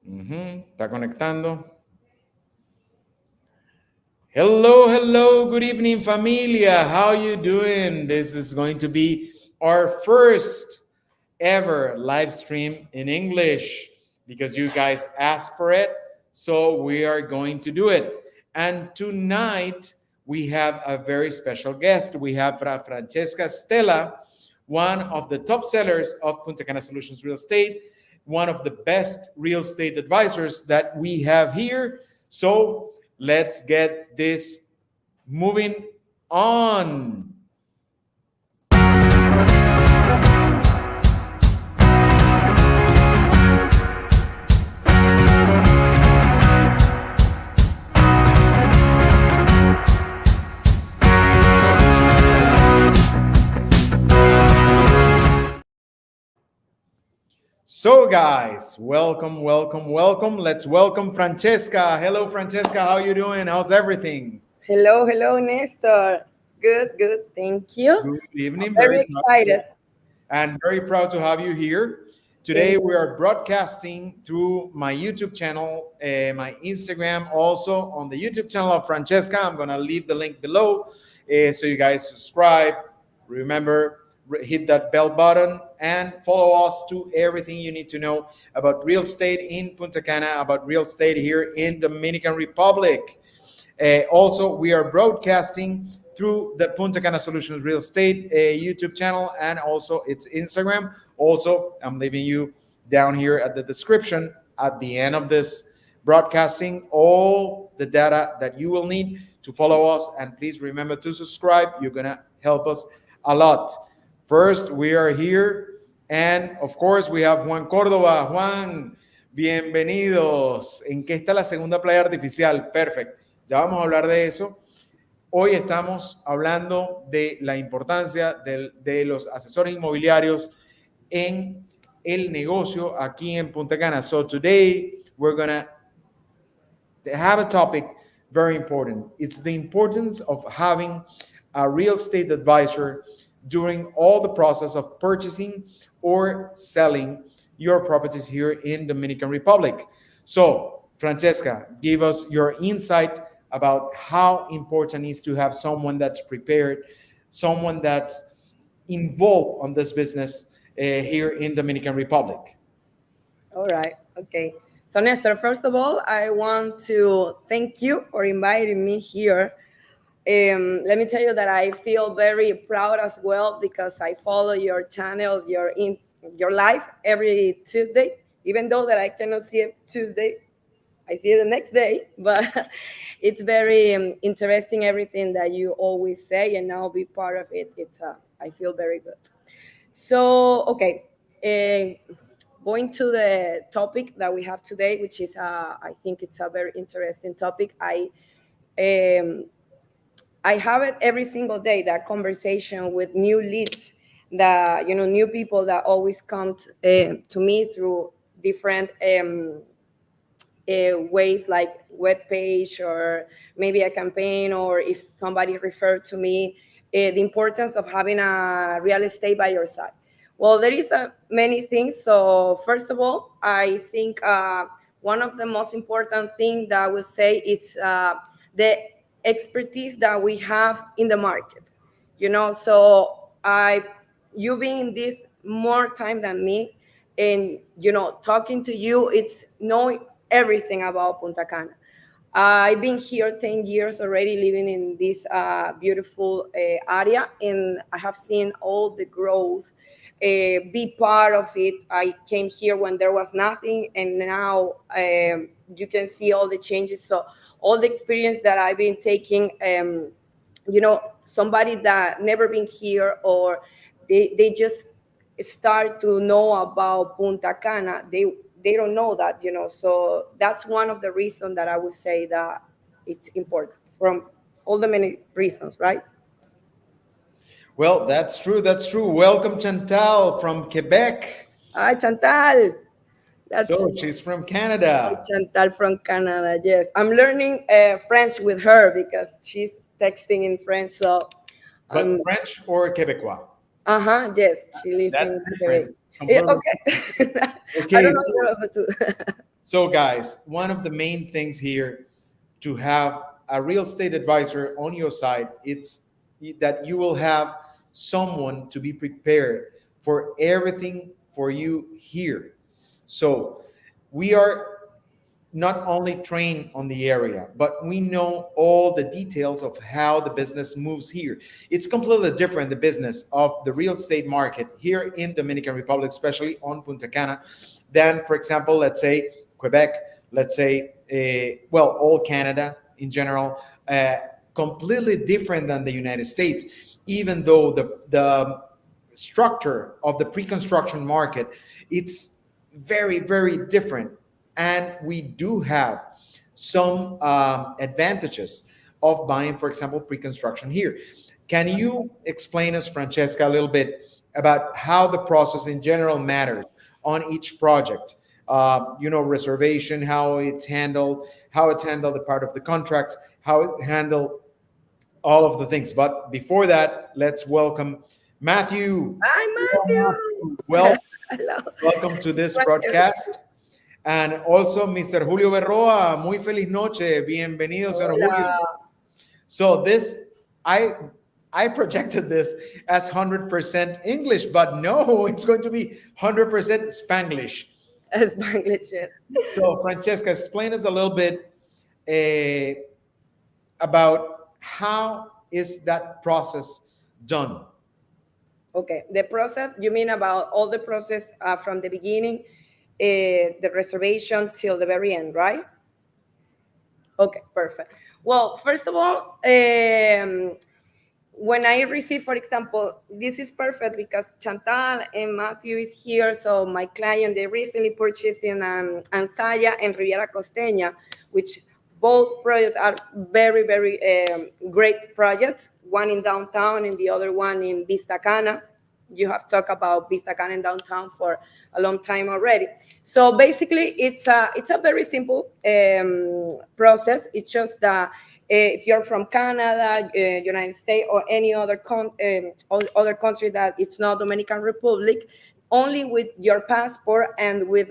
Está conectando. Hello, hello. Good evening, familia. How you doing? This is going to be our first ever live stream in English because you guys asked for it. So we are going to do it. And tonight we have a very special guest. We have Francesca Stella, one of the top sellers of Punta Cana Solutions Real Estate, one of the best real estate advisors that we have here. So let's get this moving on. So, guys, welcome, welcome, welcome. Let's welcome Francesca. Hello, Francesca. How you doing? How's everything? Hello, hello, Nestor. Good, good. Thank you. Good evening. I'm very excited. And very proud to have you here. Today, we are broadcasting through my YouTube channel, my Instagram, also on the YouTube channel of Francesca. I'm going to leave the link below so you guys subscribe. Remember, hit that bell button and follow us to everything you need to know about real estate in Punta Cana, about real estate here in Dominican Republic. Also, we are broadcasting through the Punta Cana Solutions Real Estate YouTube channel and also its Instagram. Also, I'm leaving you down here at the description at the end of this broadcasting all the data that you will need to follow us. And please remember to subscribe. You're going to help us a lot. First, we are here. And of course, we have Juan Córdoba. Juan, bienvenidos. ¿En qué está la segunda playa artificial? Perfecto. Ya vamos a hablar de eso. Hoy estamos hablando de la importancia de los asesores inmobiliarios en el negocio aquí en Punta Cana. So today we're going to have a topic very important. It's the importance of having a real estate advisor during all the process of purchasing or selling your properties here in Dominican Republic. So, Francesca, give us your insight about how important it is to have someone that's prepared, someone that's involved on this business here in Dominican Republic. All right. Okay. So, Nestor, first of all, I want to thank you for inviting me here. Let me tell you that I feel very proud as well because I follow your channel, your live every Tuesday, even though that I cannot see it Tuesday. I see it the next day, but it's very interesting, everything that you always say, and now be part of it. I feel very good. So, okay, going to the topic that we have today, which is, I think it's a very interesting topic. I have it every single day, that conversation with new leads, that, new people that always come to me through different ways, like web page or maybe a campaign, or if somebody referred to me, the importance of having a real estate by your side. Well, there is many things. So first of all, I think one of the most important things that I will say it's the expertise that we have in the market. So you've been in this more time than me, and talking to you, it's knowing everything about Punta Cana. I've been here 10 years already, living in this beautiful area, and I have seen all the growth, be part of it. I came here when there was nothing, and now you can see all the changes. So all the experience that I've been taking, somebody that never been here, or they just start to know about Punta Cana, they don't know that, so that's one of the reasons that I would say that it's important, from all the many reasons, right? Well, that's true. That's true. Welcome, Chantal from Quebec. Hi, Chantal. So she's from Canada. Chantal from Canada, yes. I'm learning French with her because she's texting in French. So, but French or Quebecois? Yes. She lives That's in different. Quebec. Okay. Okay. I don't know either of the two. So, guys, one of the main things here to have a real estate advisor on your side, it's that you will have someone to be prepared for everything for you here. So, we are not only trained on the area, but we know all the details of how the business moves here. It's completely different, the business of the real estate market here in Dominican Republic, especially on Punta Cana, than, for example, let's say Quebec, let's say, well, all Canada in general, uh, completely different than the United States, even though the structure of the pre-construction market, it's very, very different. And we do have some advantages of buying, for example, pre-construction here. Can you explain us, Francesca, a little bit about how the process in general matters on each project? Reservation, how it's handled, the part of the contracts, how it's handled, all of the things. But before that, let's welcome Matthew. Hi, Matthew. Well, Hello. welcome to this broadcast. And also Mr. Julio Berroa, muy feliz noche, bienvenido, señor Julio. Hola. So this, I projected this as 100% English, but no, it's going to be 100% Spanglish. Spanglish, yes. So Francesca, explain us a little bit about how is that process done? Okay, the process, you mean about all the process from the beginning, the reservation till the very end, right? Okay, perfect. Well, first of all, when I receive, for example, this is perfect because Chantal and Matthew is here. So my client, they recently purchased in Ansaya and Riviera Costeña, which both projects are very, very great projects. One in downtown and the other one in Vista Cana. You have talked about Vista Cana in downtown for a long time already. So basically, it's a very simple process. It's just that if you're from Canada, United States, or any other other country that it's not Dominican Republic, only with your passport and with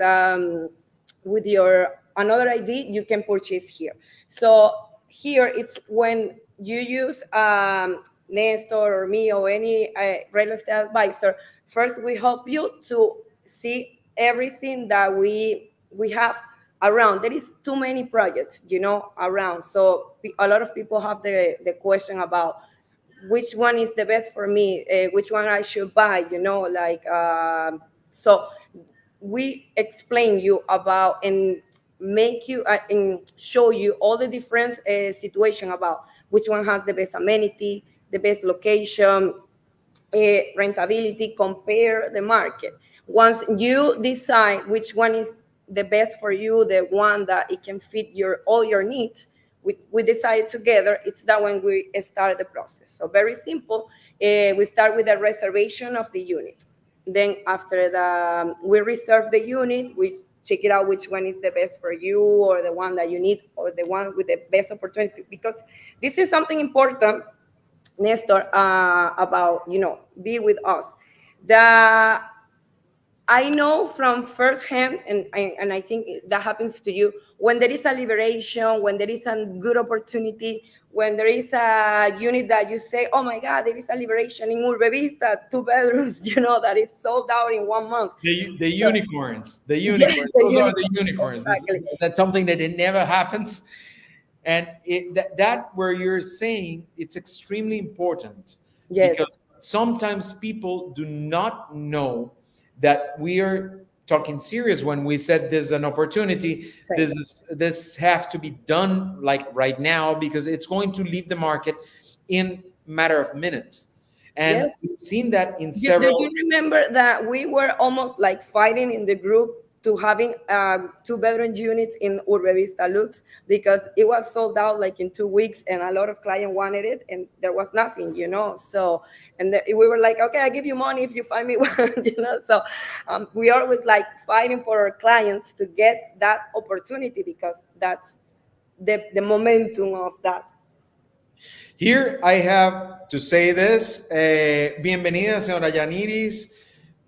your another ID, you can purchase here. So here it's when you use Nestor or me or any real estate advisor. First, we help you to see everything that we have around. There is too many projects, around. So a lot of people have the question about which one is the best for me, which one I should buy, so we explain you about and make you and show you all the different situation about which one has the best amenity, the best location, rentability, compare the market. Once you decide which one is the best for you, the one that it can fit all your needs, we decide together. It's that when we start the process. So very simple. We start with the reservation of the unit. Then after we reserve the unit, we check it out which one is the best for you or the one that you need or the one with the best opportunity. Because this is something important, Nestor, about, be with us. I know from firsthand, and I think that happens to you, when there is a liberation, when there is a good opportunity, when there is a unit that you say, oh my God, there is a liberation in Urbe Vista, 2 bedrooms, that is sold out in 1 month. The unicorns, yes, those are the unicorns. Exactly. That's something that it never happens. And that where you're saying it's extremely important. Yes. Because sometimes people do not know that we are talking serious when we said there's an opportunity. Right. This have to be done like right now because it's going to leave the market in matter of minutes. And yes, we've seen that in several. Do you remember that we were almost like fighting in the group to having 2-bedroom units in Urbe Vista Lux because it was sold out like in 2 weeks and a lot of clients wanted it and there was nothing, So, and we were like, okay, I give you money if you find me one, So we always like fighting for our clients to get that opportunity because that's the momentum of that. Here I have to say this. Bienvenida, señora Yaniris.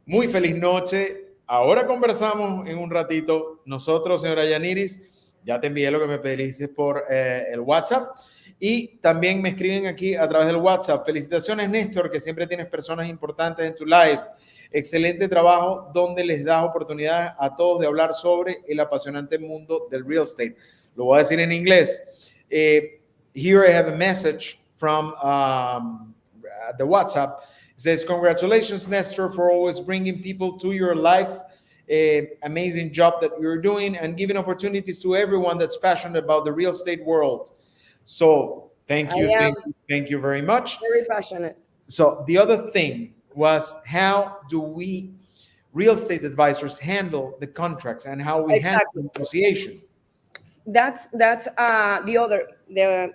Muy feliz noche. Ahora conversamos en un ratito. Nosotros, señora Yaniris, ya te envié lo que me pediste por el WhatsApp. Y también me escriben aquí a través del WhatsApp. Felicitaciones, Néstor, que siempre tienes personas importantes en tu live. Excelente trabajo donde les das oportunidad a todos de hablar sobre el apasionante mundo del real estate. Lo voy a decir en inglés. Here I have a message from the WhatsApp. It says, congratulations, Nestor, for always bringing people to your life. Amazing job that you're doing and giving opportunities to everyone that's passionate about the real estate world. So thank I you, am thank you very much. very passionate. So the other thing was, how do we real estate advisors handle the contracts and how we handle Exactly. negotiation? That's the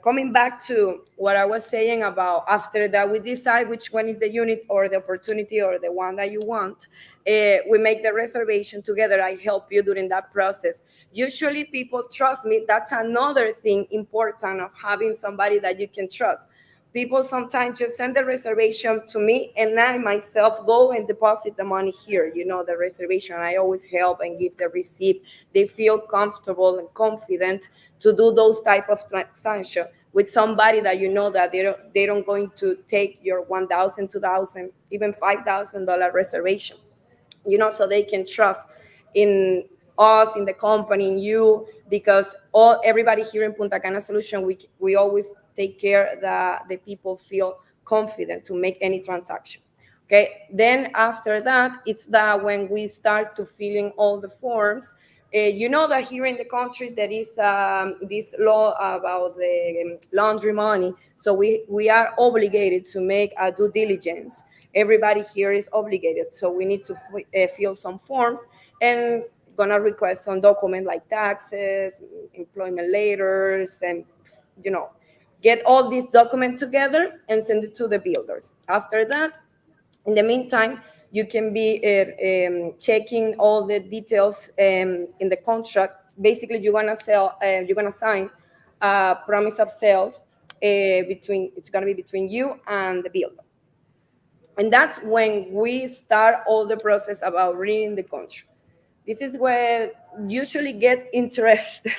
coming back to what I was saying about after that we decide which one is the unit or the opportunity or the one that you want. We make the reservation together. I help you during that process. Usually people trust me. That's another thing important of having somebody that you can trust. People sometimes just send the reservation to me and I myself go and deposit the money here, the reservation. I always help and give the receipt. They feel comfortable and confident to do those type of transactions with somebody that that they don't going to take your 1,000, 2,000, even $5,000 reservation, so they can trust in us, in the company, in you, because everybody here in Punta Cana Solution, we always take care that the people feel confident to make any transaction. Okay, then after that, it's that when we start to filling all the forms, that here in the country there is this law about the laundry money, so we are obligated to make a due diligence. Everybody here is obligated, so we need to fill some forms and gonna request some document like taxes, employment letters, and get all these documents together and send it to the builders. After that, in the meantime, you can be checking all the details in the contract. Basically, you're gonna sign a promise of sales it's gonna be between you and the builder. And that's when we start all the process about reading the contract. This is where usually get interested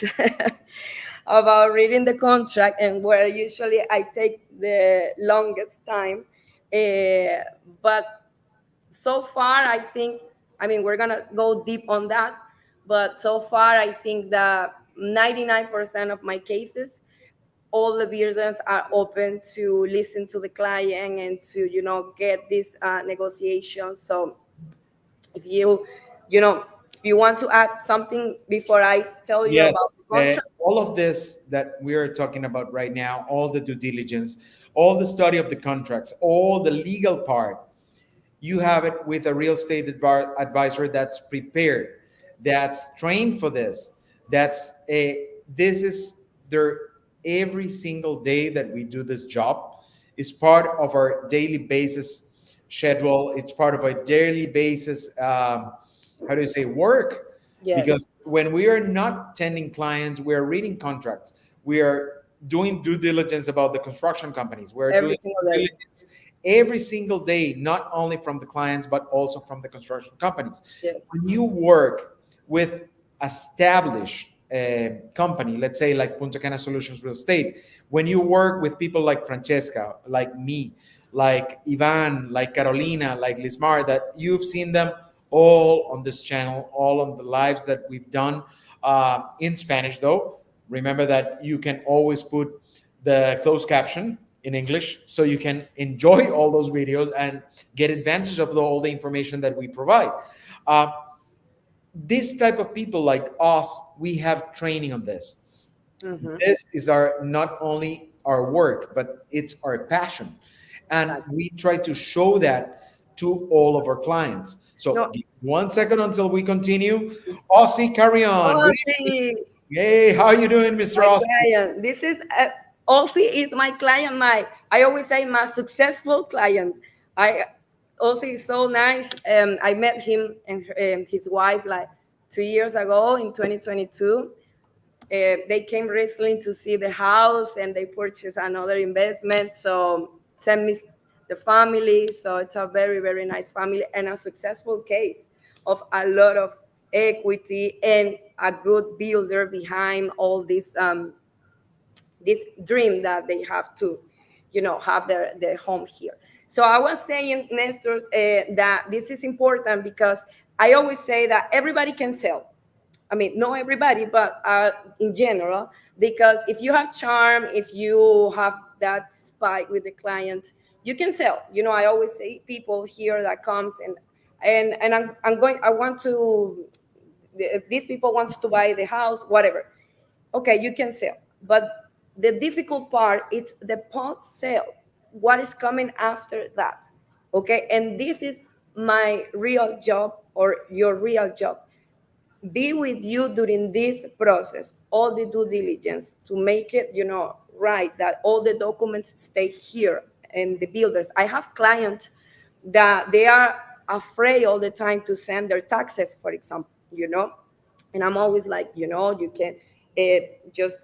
about reading the contract and where usually I take the longest time. But so far, we're gonna go deep on that. But so far, I think that 99% of my cases, all the builders are open to listen to the client and to get this negotiation. So if you want to add something before I tell you about Yes, the contract. all of this that we are talking about right now, all the due diligence, all the study of the contracts, all the legal part, you have it with a real estate advisor that's prepared, that's trained for this. This is their every single day that we do this job is part of our daily basis schedule. It's part of our daily basis. How do you say, work? Yes, Because when we are not tending clients, we are reading contracts. We are doing due diligence about the construction companies. We're every doing single due day. diligence every single day, not only from the clients, but also from the construction companies. Yes, When you work with established company, let's say like Punta Cana Solutions Real Estate, when you work with people like Francesca, like me, like Ivan, like Carolina, like Lismar, that you've seen them all on this channel, all on the lives that we've done in Spanish, though. Remember that you can always put the closed caption in English so you can enjoy all those videos and get advantage of all the information that we provide. Uh, this type of people like us, we have training on this. mm-hmm. This is our not only our work, but it's our passion, and Exactly. we try to show that to all of our clients. So No, give 1 second until we continue. Aussie, carry on. oh, Good evening. see, Hey, how are you doing, Mr. my Aussie? client. This is also is my client. I always say my successful client. I also is so nice. I met him and his wife like 2 years ago in 2022. They came recently to see the house and they purchased another investment. So send me the family. So it's a very, very nice family and a successful case. of a lot of equity and a good builder behind all this dream that they have to, have their home here. So I was saying, Nestor, that this is important because I always say that everybody can sell. I mean, not everybody, but in general, because if you have charm, if you have that spike with the client, you can sell. I always say people here that comes and I'm going. I want to. If these people wants to buy the house, whatever. Okay, you can sell, but the difficult part is the post sale. What is coming after that? Okay, and this is my real job or your real job, be with you during this process, all the due diligence to make it, right, that all the documents stay here and the builders. I have clients that they are afraid all the time to send their taxes, for example, and I'm always like, you can just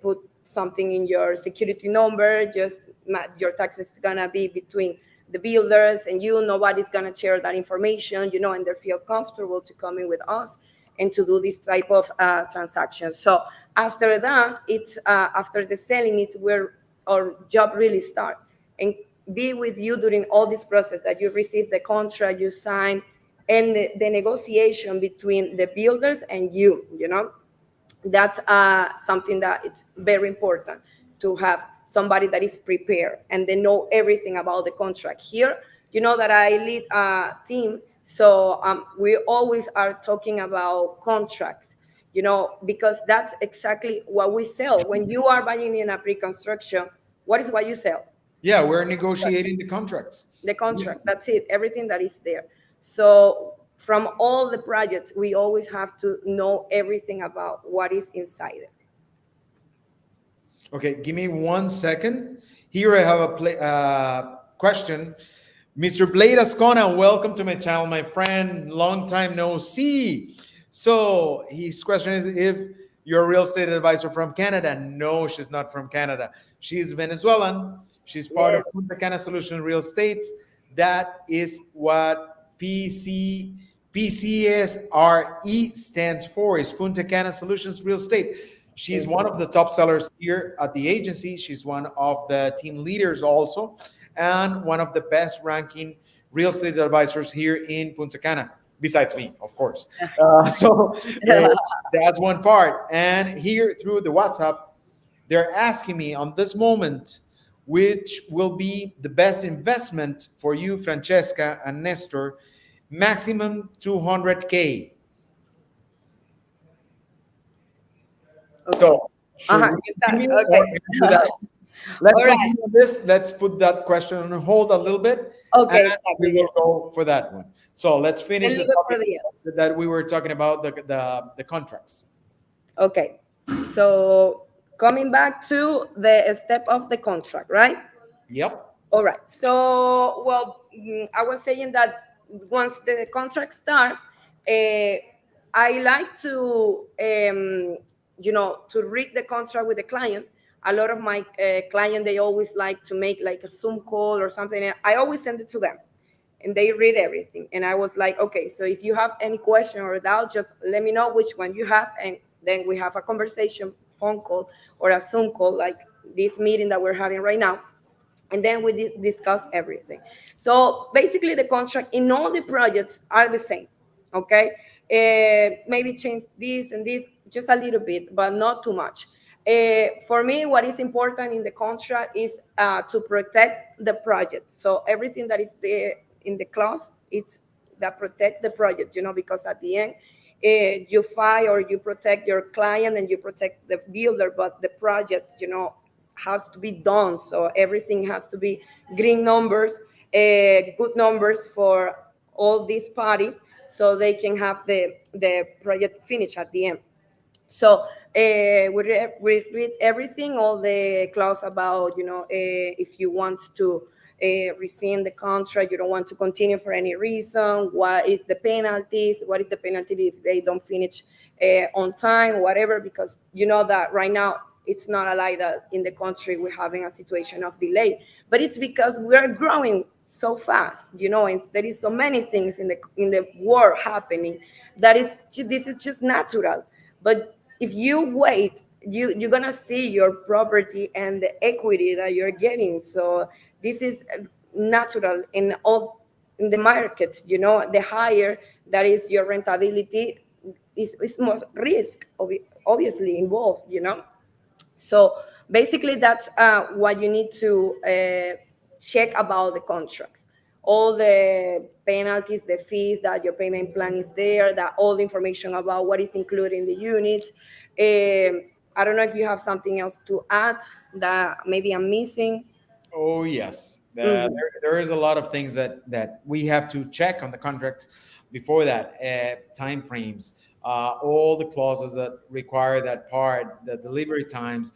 put something in your security number, just your taxes is gonna be between the builders and nobody's gonna share that information, and they feel comfortable to come in with us and to do this type of transaction. So after that, it's after the selling, it's where our job really start and be with you during all this process that you receive the contract, you sign, and the negotiation between the builders and that's something that it's very important to have somebody that is prepared and they know everything about the contract. Here, that I lead a team, so we always are talking about contracts, because that's exactly what we sell. When you are buying in a pre-construction, what is what you sell? Yeah, we're negotiating the contracts. The contract, that's it, everything that is there. So from all the projects, we always have to know everything about what is inside it. Okay, give me 1 second. Here I have a question. Mr. Blade Ascona, welcome to my channel, my friend. Long time no see. So his question is if you're a real estate advisor from Canada. No, she's not from Canada. She's Venezuelan. She's part Yes. of Punta Cana Solution Real Estates. That is what PCSRE stands for, is Punta Cana Solutions Real Estate. She's one of the top sellers here at the agency. She's one of the team leaders also, and one of the best ranking real estate advisors here in Punta Cana, besides me, of course. That's one part. And here through the WhatsApp, they're asking me on this moment, which will be the best investment for you, Francesca and Nestor, maximum 200K. Okay. So, should we You start. continue Okay. or answer that? Let's All right. continue on this. Let's put that question on hold a little bit, Okay, and we exactly. will Yes. go for that one. So let's finish And the leave it for topic the end. that we were talking about, the contracts. Okay. So coming back to the step of the contract, right? Yep. All right. So, well, I was saying that once the contract start, I like to, to read the contract with the client. A lot of my client, they always like to make like a Zoom call or something. And I always send it to them, and they read everything. And I was like, okay, so if you have any question or doubt, just let me know which one you have, and then we have a conversation, phone call or a Zoom call, like this meeting that we're having right now, and then we discuss everything. So basically the contract in all the projects are the same. Okay, maybe change this and this just a little bit, but not too much. For me, what is important in the contract is to protect the project. So everything that is there in the clause, it's that protect the project, because at the end, you fight or you protect your client and you protect the builder, but the project, has to be done. So everything has to be green numbers, good numbers for all this party, so they can have the project finished at the end. So we read everything, all the clause about, if you want to rescind the contract, you don't want to continue for any reason, what is the penalties, what is the penalty if they don't finish on time, whatever, because that right now it's not a lie that in the country we're having a situation of delay, but it's because we are growing so fast, and there is so many things in the world happening that is this is just natural. But if you wait, you're gonna see your property and the equity that you're getting. So this is natural in all in the market. The higher that is your rentability is more risk obviously involved. So basically, that's what you need to check about the contracts. All the penalties, the fees, that your payment plan is there, that all the information about what is included in the unit. I don't know if you have something else to add that maybe I'm missing. Oh yes, Mhm. there is a lot of things that we have to check on the contracts before that. Time frames, all the clauses that require that part, the delivery times.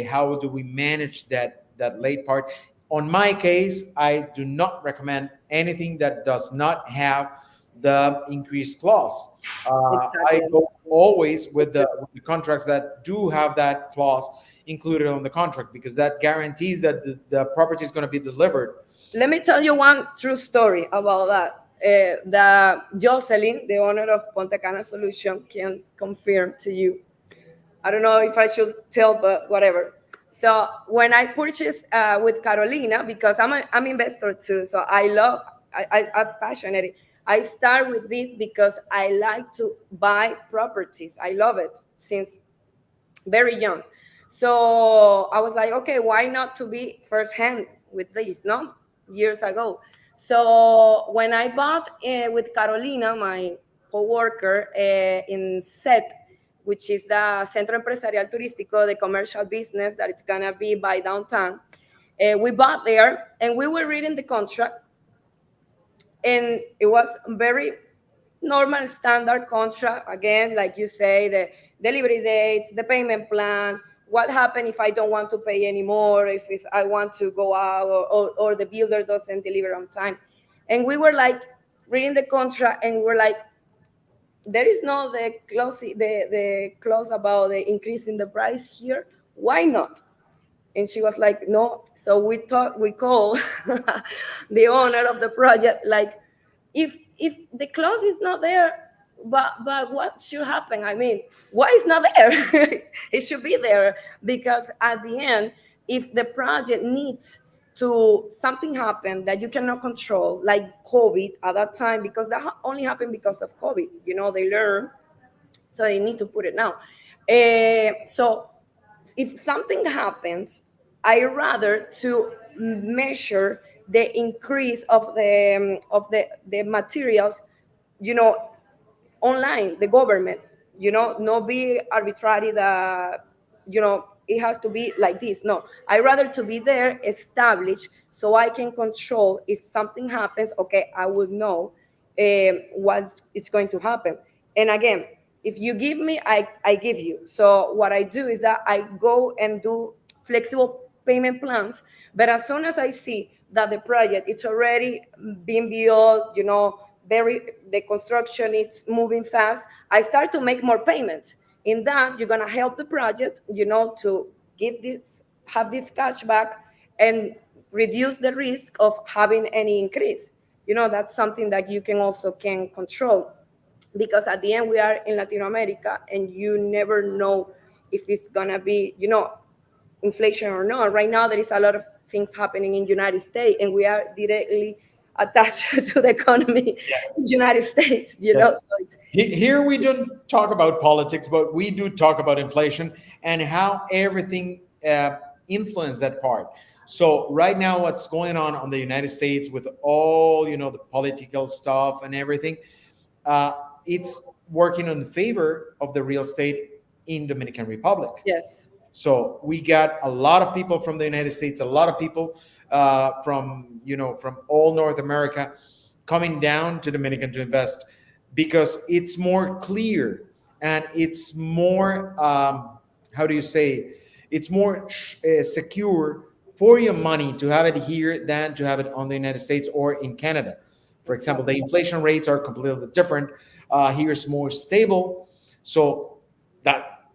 How do we manage that late part? On my case, I do not recommend anything that does not have the increased clause. I Exactly. go always with the contracts that do have that clause included on the contract, because that guarantees that the property is going to be delivered. Let me tell you one true story about that. The Jocelyn, the owner of Punta Cana Solution, can confirm to you. I don't know if I should tell, but whatever. So when I purchased with Carolina, because I'm investor too, so I'm passionate. I start with this because I like to buy properties. I love it since very young. So I was like, okay, why not to be firsthand with this, no? Years ago. So when I bought with Carolina, my coworker, in SET, which is the Centro Empresarial Turístico, the commercial business that it's gonna be by downtown, we bought there and we were reading the contract, and it was very normal standard contract. Again, like you say, the delivery dates, the payment plan, what happened if I don't want to pay anymore, if I want to go out, or the builder doesn't deliver on time. And we were like reading the contract and we're like, there is no the clause about the increase in the price here. Why not? And she was like, no. So we call the owner of the project, like, if the clause is not there, but what should happen? I mean, why is not there? It should be there, because at the end, if the project needs to something happen that you cannot control, like COVID at that time, because that only happened because of COVID. They learn, so they need to put it now. So if something happens, I rather to measure the increase of the materials, you know, online, the government, not be arbitrary that, it has to be like this. No, I rather to be there, established, so I can control. If something happens, okay, I would know what is going to happen. And again, if you give me, I give you. So what I do is that I go and do flexible payment plans. But as soon as I see that the project it's already being built, very the construction it's moving fast, I start to make more payments. In that, you're gonna help the project, to give this have this cash back and reduce the risk of having any increase. That's something that you can also can control, because at the end we are in Latin America and you never know if it's gonna be, inflation or not. Right now, there is a lot of things happening in United States, and we are directly attached to the economy in United States. Yes. So it's, Here we don't talk about politics, but we do talk about inflation and how everything influenced that part. So right now, what's going on the United States with all the political stuff and everything, uh, it's working in favor of the real estate in Dominican Republic. yes, So we got a lot of people from the United States, a lot of people from from all North America coming down to Dominican to invest, because it's more clear and it's more how do you say, it's more secure for your money to have it here than to have it on the United States or in Canada. For example, the exactly. inflation rates are completely different. Here is more stable, so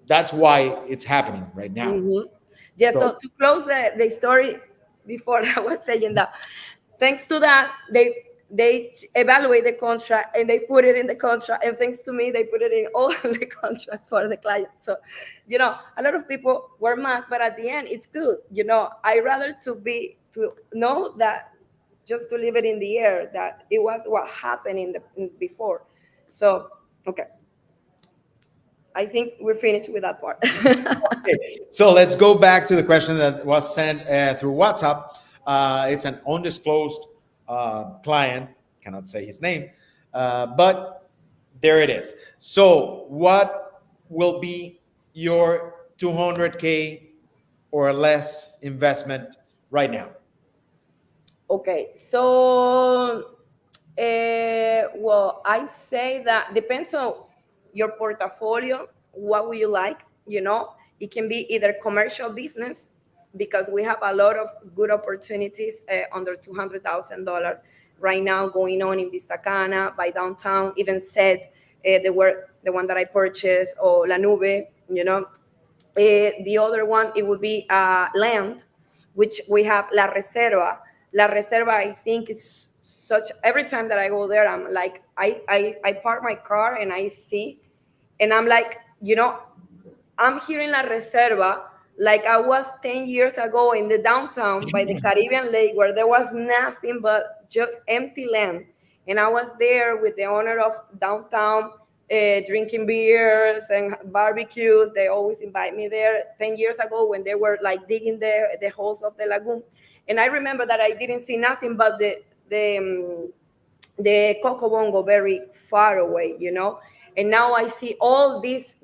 that's why it's happening right now. Mhm. Yeah, So so to close the story, before I was saying that, thanks to that, they evaluate the contract and they put it in the contract, and thanks to me, they put it in all the contracts for the client. So, a lot of people were mad, but at the end, it's good. I rather to know that, just to leave it in the air, that it was what happened before. So, okay, I think we're finished with that part. Okay, so let's go back to the question that was sent through WhatsApp. It's an undisclosed client, cannot say his name, but there it is. So, what will be your 200K or less investment right now? Okay, so well, I say that depends on your portfolio. What would you like? It can be either commercial business, because we have a lot of good opportunities under $200,000 right now going on in Vista Cana, by downtown, even said the one that I purchased, or La Nube. The other one, it would be land, which we have La Reserva. La Reserva, I think it's such, every time that I go there, I'm like, I park my car and I see, and I'm like, I'm here in La Reserva, like I was 10 years ago in the downtown by the Caribbean Lake, where there was nothing but just empty land. And I was there with the owner of downtown, drinking beers and barbecues. They always invite me there 10 years ago when they were like digging the holes of the lagoon. And I remember that I didn't see nothing but the Coco Bongo very far away. And now I see all this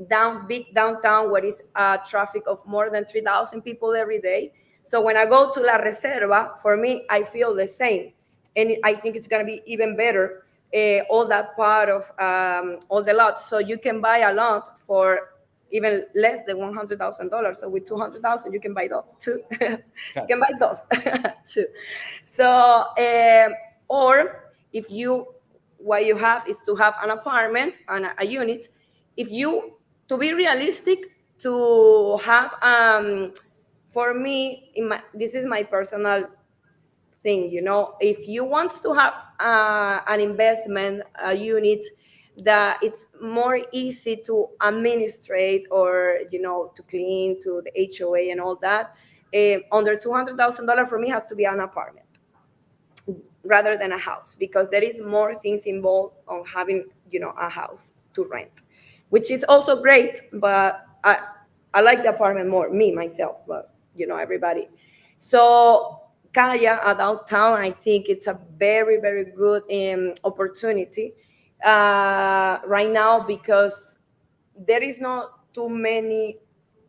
big downtown, where is traffic of more than 3,000 people every day. So when I go to La Reserva, for me, I feel the same. And I think it's going to be even better, all that part of all the lots. So you can buy a lot for even less than $100,000. So with 200,000, you can buy two. You can buy those too. So, or if what you have is to have an apartment and a unit. To be realistic, to have, for me, this is my personal thing. If you want to have an investment, a unit that it's more easy to administrate, or to clean, to the HOA and all that, under $200,000 for me has to be an apartment rather than a house, because there is more things involved on having a house to rent, which is also great, but I like the apartment more, me myself, but everybody. So Kaya downtown, I think it's a very, very good opportunity right now, because there is not too many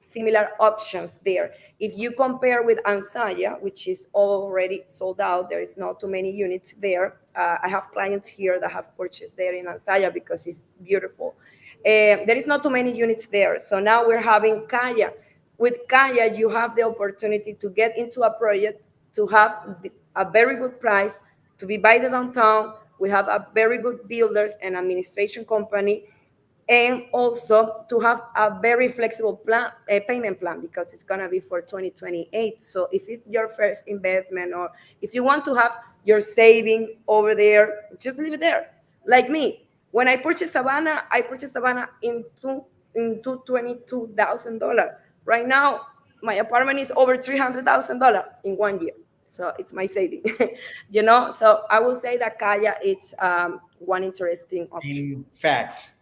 similar options there. If you compare with Ansaya, which is already sold out, there is not too many units there. I have clients here that have purchased there in Ansaya because it's beautiful. There is not too many units there. So now we're having Kaya. With Kaya, you have the opportunity to get into a project, to have a very good price, to be by the downtown. We have a very good builders and administration company, and also to have a very flexible plan, payment plan, because it's going to be for 2028. So if it's your first investment, or if you want to have your saving over there, just leave it there. Like me, when I purchased Savannah in $222,000. Right now, my apartment is over $300,000 in 1 year. So it's my saving. So I will say that Kaya, it's one interesting option. In fact,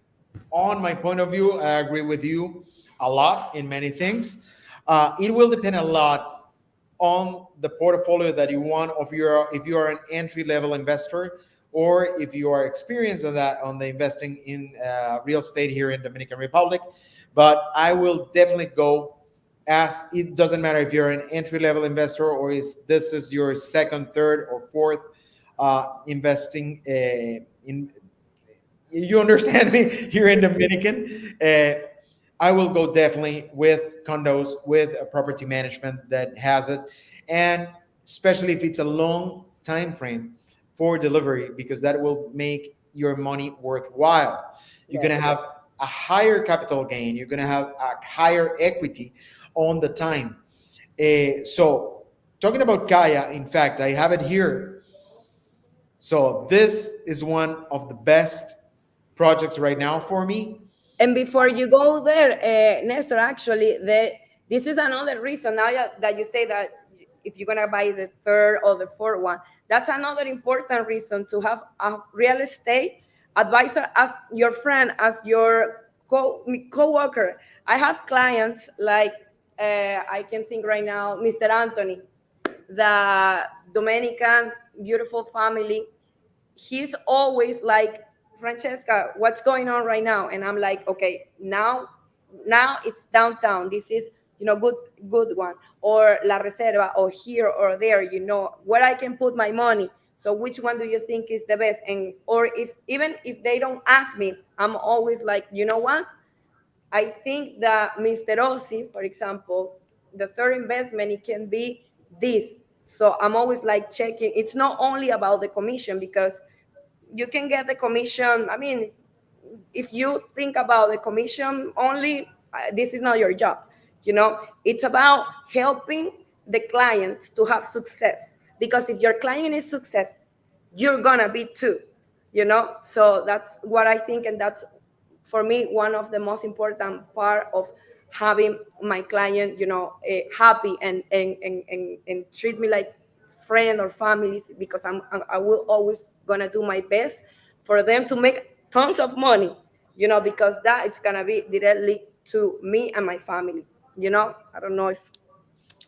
on my point of view, I agree with you a lot in many things. It will depend a lot on the portfolio that you want. If you are an entry level investor, or if you are experienced on the investing in real estate here in Dominican Republic. But I will definitely go, as it doesn't matter if you're an entry level investor, or this is your second, third, or fourth investing in. You understand me, here in Dominican. I will go definitely with condos, with a property management that has it, and especially if it's a long time frame for delivery, because that will make your money worthwhile. You're going to have a higher capital gain. You're going to have a higher equity on the time. So talking about Kaya, in fact, I have it here. So this is one of the best projects right now for me. And before you go there, Nestor, actually, this is another reason now that you say that if you're gonna buy the third or the fourth one, that's another important reason to have a real estate advisor as your friend, as your co-worker. I have clients like I can think right now, Mr. Anthony, the Dominican beautiful family. He's always like, Francesca, what's going on right now? And I'm like, okay, now it's downtown. This is, good one, or La Reserva, or here or there, where I can put my money. So which one do you think is the best? And or if even if they don't ask me, I'm always like, you know what? I think that Mr. Ossi, for example, the third investment, it can be this. So I'm always like checking. It's not only about the commission, because you can get the commission. I mean, if you think about the commission only, this is not your job. It's about helping the client to have success. Because if your client is success, you're gonna be too. So that's what I think, and that's for me one of the most important part of having my client, happy and treat me like friend or families, because I will always gonna do my best for them to make tons of money, because that it's gonna be directly to me and my family. I don't know if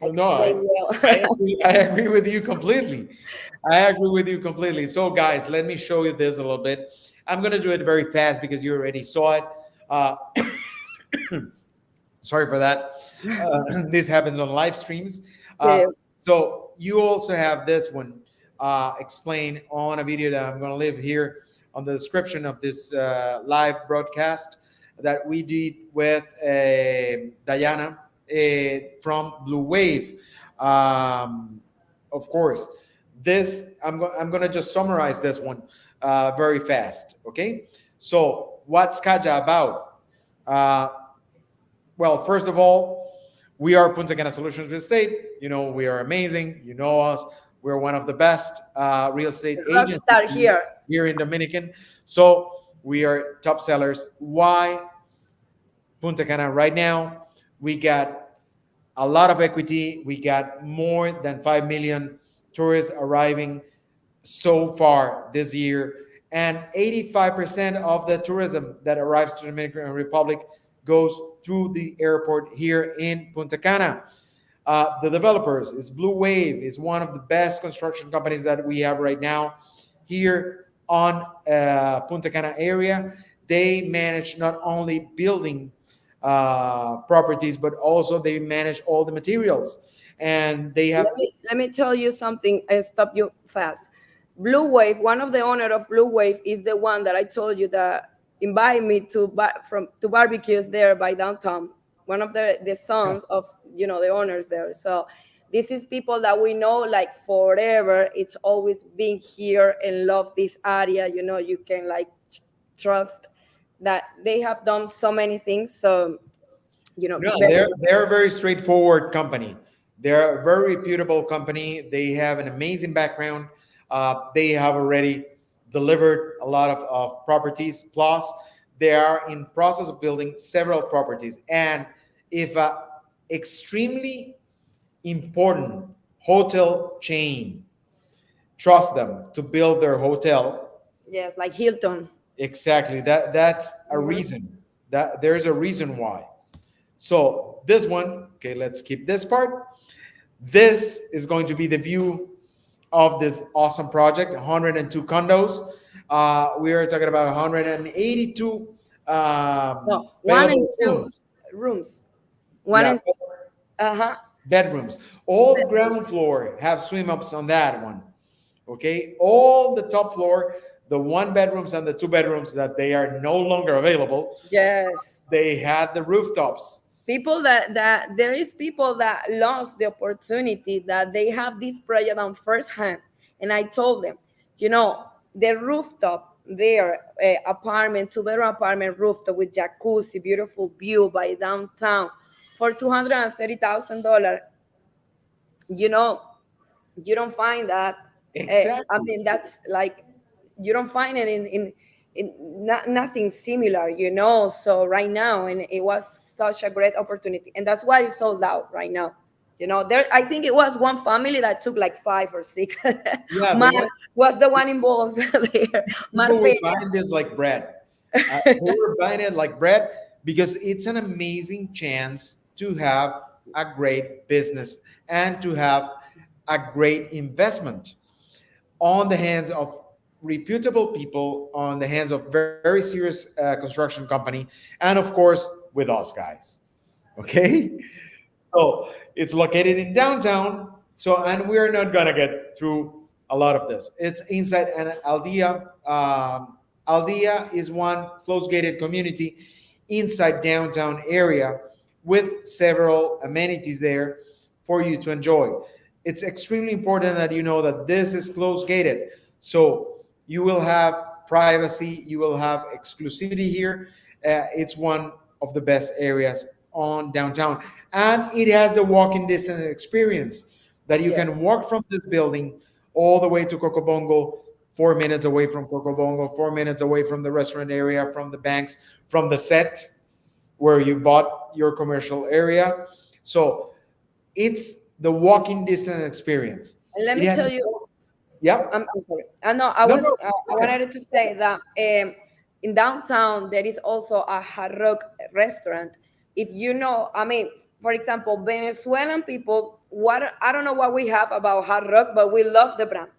I Oh, no, explained I well. agree, I agree with you completely. I agree with you completely. So, guys, let me show you this a little bit. I'm going to do it very fast because you already saw it. Uh, sorry for that. This happens on live streams. Yeah. So, you also have this one explained on a video that I'm going to leave here on the description of this live broadcast that we did with Diana from Blue Wave. Of course, this I'm gonna just summarize this one very fast. Okay, so what's Kaja about? Uh, well, first of all, we are Punta Cana Solutions Real Estate. We are amazing. You know us. We're one of the best real estate agencies Rockstar here. here in Dominican. So we are top sellers. Why Punta Cana right now? We got a lot of equity. We got more than 5 million tourists arriving so far this year. And 85% of the tourism that arrives to the Dominican Republic goes through the airport here in Punta Cana. The developers is Blue Wave, is one of the best construction companies that we have right now here on Punta Cana area. They manage not only building properties, but also they manage all the materials. And they have Let me tell you something and stop you fast. Blue Wave, one of the owner of Blue Wave is the one that I told you that invited me to barbecues there by downtown. One of the sons of the owners there. So this is people that we know like forever. It's always been here and love this area. You can like trust that they have done so many things. So no, very they're a very straightforward company. They're a very reputable company. They have an amazing background. They have already delivered a lot of properties. Plus, they are in process of building several properties. And if a extremely important hotel chain trust them to build their hotel, yes, like Hilton. exactly that's a Mhm. reason. That there's a reason why. So this one, okay, let's keep this part. This is going to be the view of this awesome project, 102 condos. We are talking about 182 No, one and available two rooms. rooms. One Yeah, and uh-huh. bedrooms. All the ground floor have swim ups on that one. Okay, all the top floor, the one bedrooms and the two bedrooms that they are no longer available, Yes. they had the rooftops. People that there is people that lost the opportunity that they have this project on first hand. And I told them, the rooftop there, apartment, two-bedroom apartment rooftop with jacuzzi, beautiful view by downtown for $230,000. You know, you don't find that. I Exactly. mean, that's like you don't find it in nothing similar, you know. So right now, and it was such a great opportunity, and that's why it's sold out right now. You know, there I think it was one family that took like 5 or 6. Yeah, they Mar want was the one involved there. Mar people were Peña. buying this like bread. They were buying it like bread because it's an amazing chance to have a great business and to have a great investment on the hands of reputable people, on the hands of very serious construction company, and of course with us guys. Okay, so it's located in downtown. So, and we're not gonna get through a lot of this. It's inside an Aldea. Aldea is one close gated community inside downtown area with several amenities there for you to enjoy. It's extremely important that you know that this is close gated. So you will have privacy, you will have exclusivity here. It's one of the best areas on downtown, and it has the walking distance experience that you can Yes. walk from this building all the way to Cocobongo, 4 minutes away from Cocobongo, 4 minutes away from the restaurant area, from the banks, from the set where you bought your commercial area. So it's the walking distance experience. And let It me has, tell you, yep. I'm sorry. I know I No, was no, I go ahead. wanted to say that in downtown there is also a hard rock restaurant. If you know, I mean, for example, Venezuelan people, what I don't know what we have about hard rock, but we love the brand.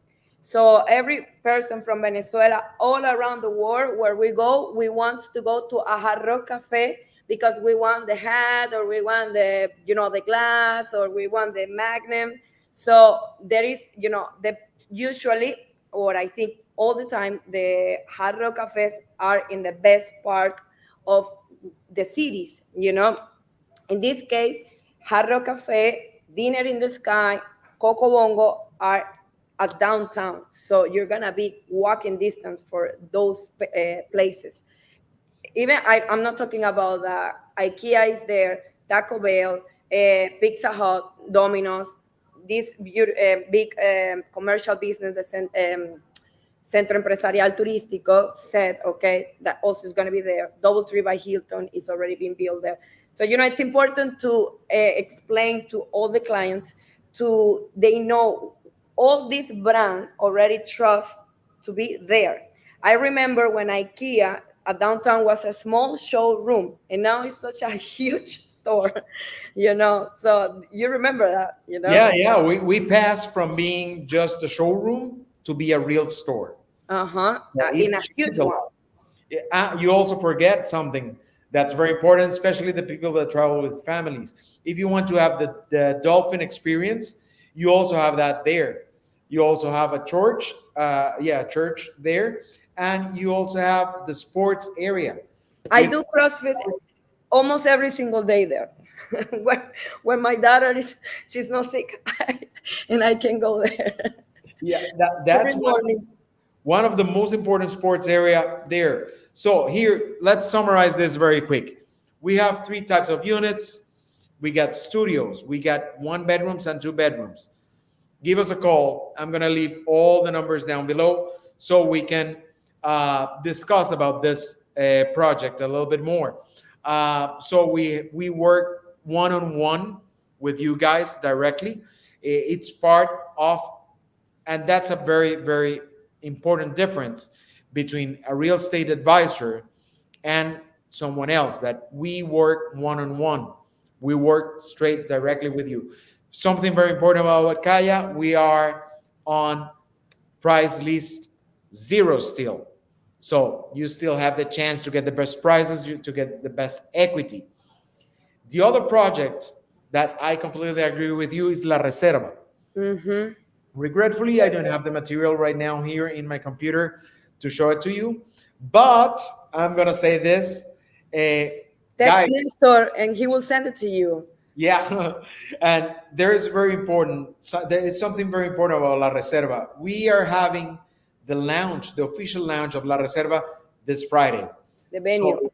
So every person from Venezuela, all around the world, where we go, we want to go to a hard rock cafe because we want the hat, or we want the the glass, or we want the magnum. So there is the usually, or I think all the time, the hard rock cafes are in the best part of the cities. In this case, Hard Rock Cafe, Dinner in the Sky, Coco Bongo are at downtown. So you're gonna be walking distance for those places. Even I'm not talking about the IKEA is there, Taco Bell, Pizza Hut, Domino's, this big commercial business, Centro Empresarial Turístico said, okay, that also is going to be there. Doubletree by Hilton is already being built there. So, it's important to explain to all the clients they know all this brand already trust to be there. I remember when IKEA at downtown was a small showroom, and now it's such a huge store, So you remember that. Yeah, yeah. We passed from being just a showroom to be a real store. Uh-huh. So In it a changed huge a one. lot. You also forget something that's very important, especially the people that travel with families. If you want to have the dolphin experience, you also have that there. You also have a church, church there, and you also have the sports area I with do CrossFit almost every single day there. when when my daughter she's not sick, and I can go there yeah that every that's morning. one of the most important sports area there. So here, let's summarize this very quick. We have three types of units. We got studios. We got one bedrooms and two bedrooms. Give us a call. I'm gonna leave all the numbers down below so we can discuss about this project a little bit more. So we work one on one with you guys directly. It's part of, and that's a very, very important difference between a real estate advisor and someone else, that we work one on one. We work straight directly with you. Something very important about Kaya, we are on price list zero still. So you still have the chance to get the best prices, to get the best equity. The other project that I completely agree with you is La Reserva. Mm-hmm. Regretfully, I don't Yes, have the material right now here in my computer to show it to you, but I'm gonna say this, uh, text guys. Nestor and he will send it to you. Yeah, and there is very important. So there is something very important about La Reserva. We are having the lounge, the official lounge of La Reserva this Friday. The So venue.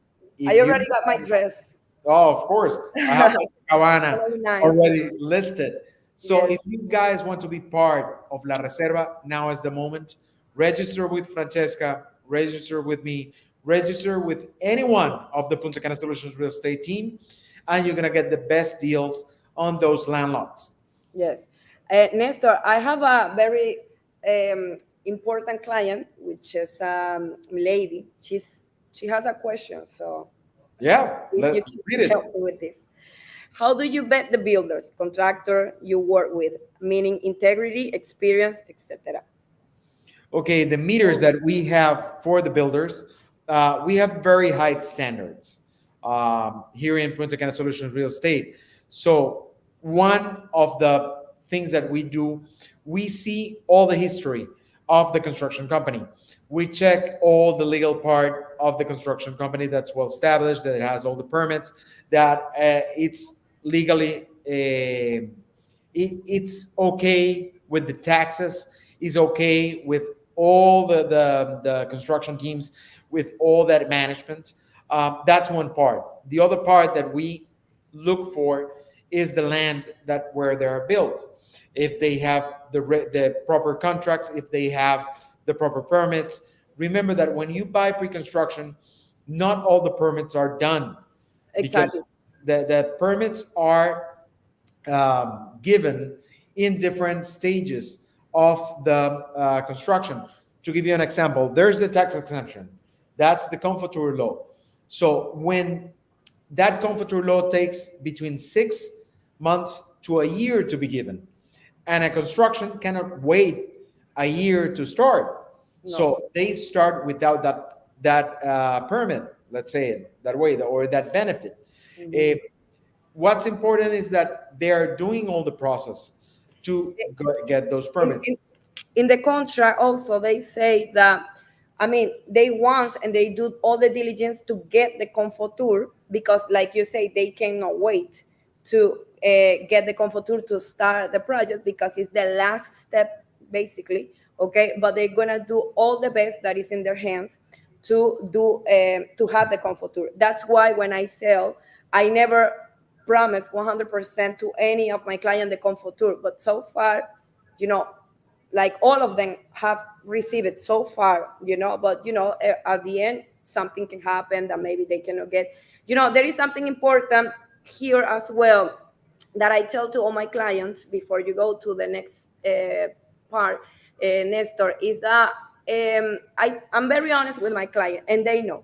I if you, already got my dress. oh, of course, I have my Cabana Very nice. already listed. So Yes. if you guys want to be part of La Reserva, now is the moment. Register with Francesca, register with me, register with anyone of the Punta Cana Solutions real estate team, and you're gonna get the best deals on those land lots. Yes. Nestor, I have a very um, important client, which is lady. She has a question, so Yeah, if you let's read can it. help me with this. How do you vet the builders, contractor you work with, meaning integrity, experience, etc.? Okay, the meters that we have for the builders, we have very high standards here in Punta Cana Solutions Real Estate. So one of the things that we do, we see all the history of the construction company. We check all the legal part of the construction company that's well established, that it has all the permits, that it's legally it's okay with the taxes, is okay with all the construction teams, with all that management. That's one part. The other part that we look for is the land that where they are built. If they have the proper contracts, if they have the proper permits. Remember that when you buy pre-construction, not all the permits are done Exactly. because the permits are given in different stages of the construction. To give you an example, there's the tax exemption. That's the comfortable law. So when that comfortable law takes between 6 months to a year to be given, and a construction cannot wait a year to start. No. So they start without that permit, let's say it that way, or that benefit. Mhm. Uh, what's important is that they are doing all the process to get those in, permits. in, in the contract also they say that, I mean, they want and they do all the diligence to get the comforter, because like you say, they cannot wait to get the comforter to start the project, because it's the last step basically. Okay, but they're gonna do all the best that is in their hands to have the comforter. That's why when I sell, I never promise 100% to any of my client the comforter, but so far, you know, like all of them have received it so far, but at the end something can happen that maybe they cannot get. There is something important here as well that I tell to all my clients before you go to the next part, Nestor, is that I'm very honest with my client, and they know.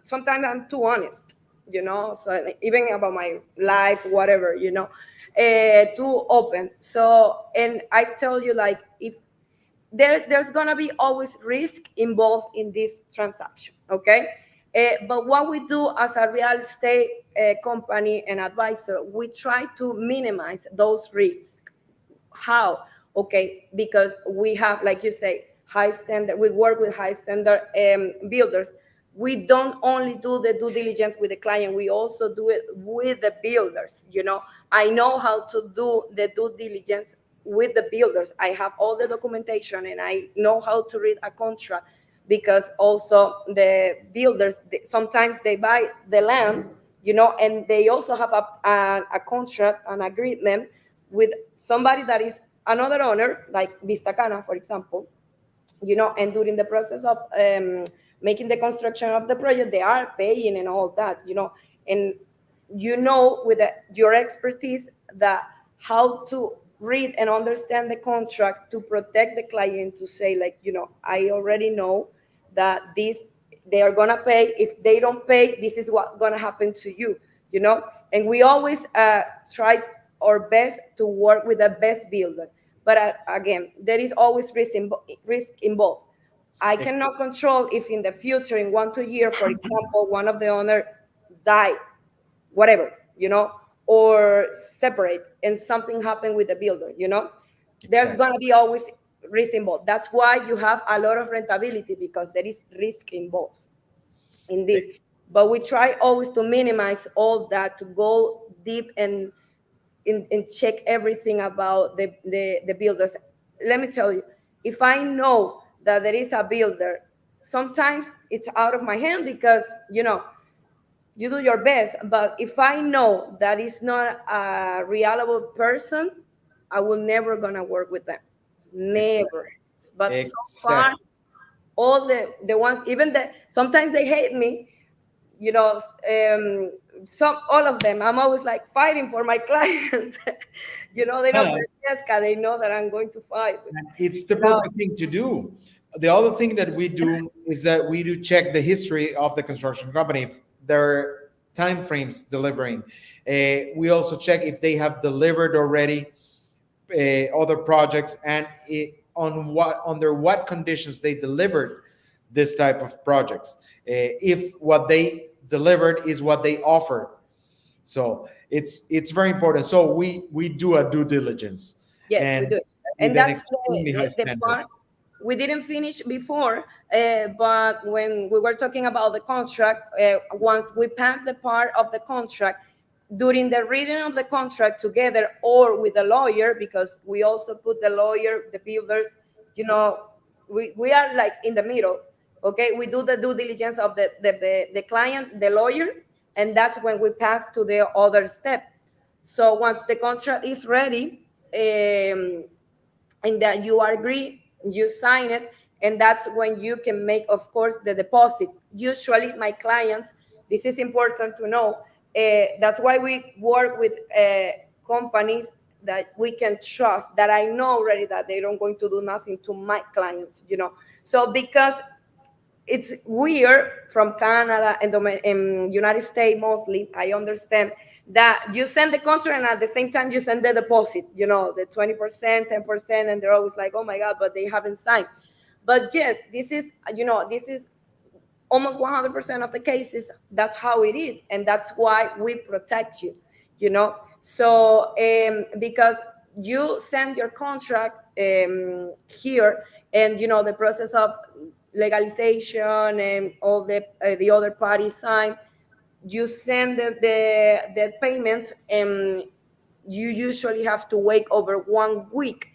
Sometimes I'm too honest, so like, even about my life, whatever, too open. So, and I tell you, like, if there's gonna be always risk involved in this transaction, okay? But what we do as a real estate company and advisor, we try to minimize those risks. How? Okay, because we have, like you say, high standard. We work with high standard builders. We don't only do the due diligence with the client, we also do it with the builders. I know how to do the due diligence with the builders. I have all the documentation and I know how to read a contract, because also the builders, sometimes they buy the land, and they also have a contract, an agreement with somebody that is another owner, like Vista Cana, for example, and during the process of making the construction of the project, they are paying and all that, and with your expertise, that how to read and understand the contract to protect the client, to say, like, I already know that this they are gonna pay. If they don't pay, this is what gonna happen to you, and we always try our best to work with the best builder. But again, there is always risk involved. I cannot control if in the future, in 1 2 years, for example, one of the owner died, whatever, or separate, and something happened with the builder, there's Exactly. going to be always risk involved. That's why you have a lot of rentability, because there is risk involved in this. But we try always to minimize all that, to go deep and check everything about the builders. Let me tell you, if I know that there is a builder, sometimes it's out of my hand, because you do your best. But if I know that it's not a reliable person, I will never gonna work with them, never. Exactly. But so far, Exactly. all the ones, even the sometimes they hate me, you know. Some all of them, I'm always like fighting for my clients. You know, they know But Francesca, they know that I'm going to fight with, it's the you know. proper thing to do. The other thing that we do is that we do check the history of the construction company, if their time frames delivering. We also check if they have delivered already other projects, and on what, under what conditions they delivered this type of projects. If what they delivered is what they offered, so it's very important. So we do a due diligence, Yes, we and do. with And an that's extremely high the standard. part we didn't finish before. But when we were talking about the contract, once we passed the part of the contract, during the reading of the contract together or with the lawyer, because we also put the lawyer, the builders, you know, we are like in the middle. Okay, we do the due diligence of the client, the lawyer, and that's when we pass to the other step. So once the contract is ready, and that you agree, you sign it, and that's when you can make, of course, the deposit. Usually, my clients, this is important to know. That's why we work with companies that we can trust, that I know already that they don't going to do nothing to my clients, you know. So because it's weird from Canada and United States mostly, I understand that you send the contract and at the same time you send the deposit, you know, the 20%, 10%, and they're always like, oh my God, but they haven't signed. But yes, this is, you know, this is almost 100% of the cases. That's how it is. And that's why we protect you, you know. So, because you send your contract here, and, you know, the process of legalization and all the other parties sign, you send the payment, and you usually have to wait over 1 week.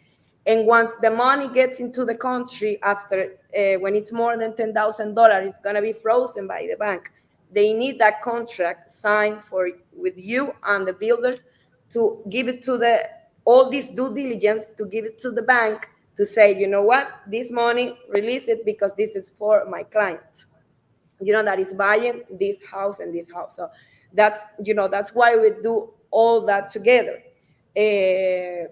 And once the money gets into the country, after when it's more than $10,000, it's gonna be frozen by the bank. They need that contract signed for with you and the builders to give it to the all this due diligence, to give it to the bank, to say, you know what, this money, release it because this is for my client, you know, that is buying this house and this house. So that's, you know, that's why we do all that together. uh,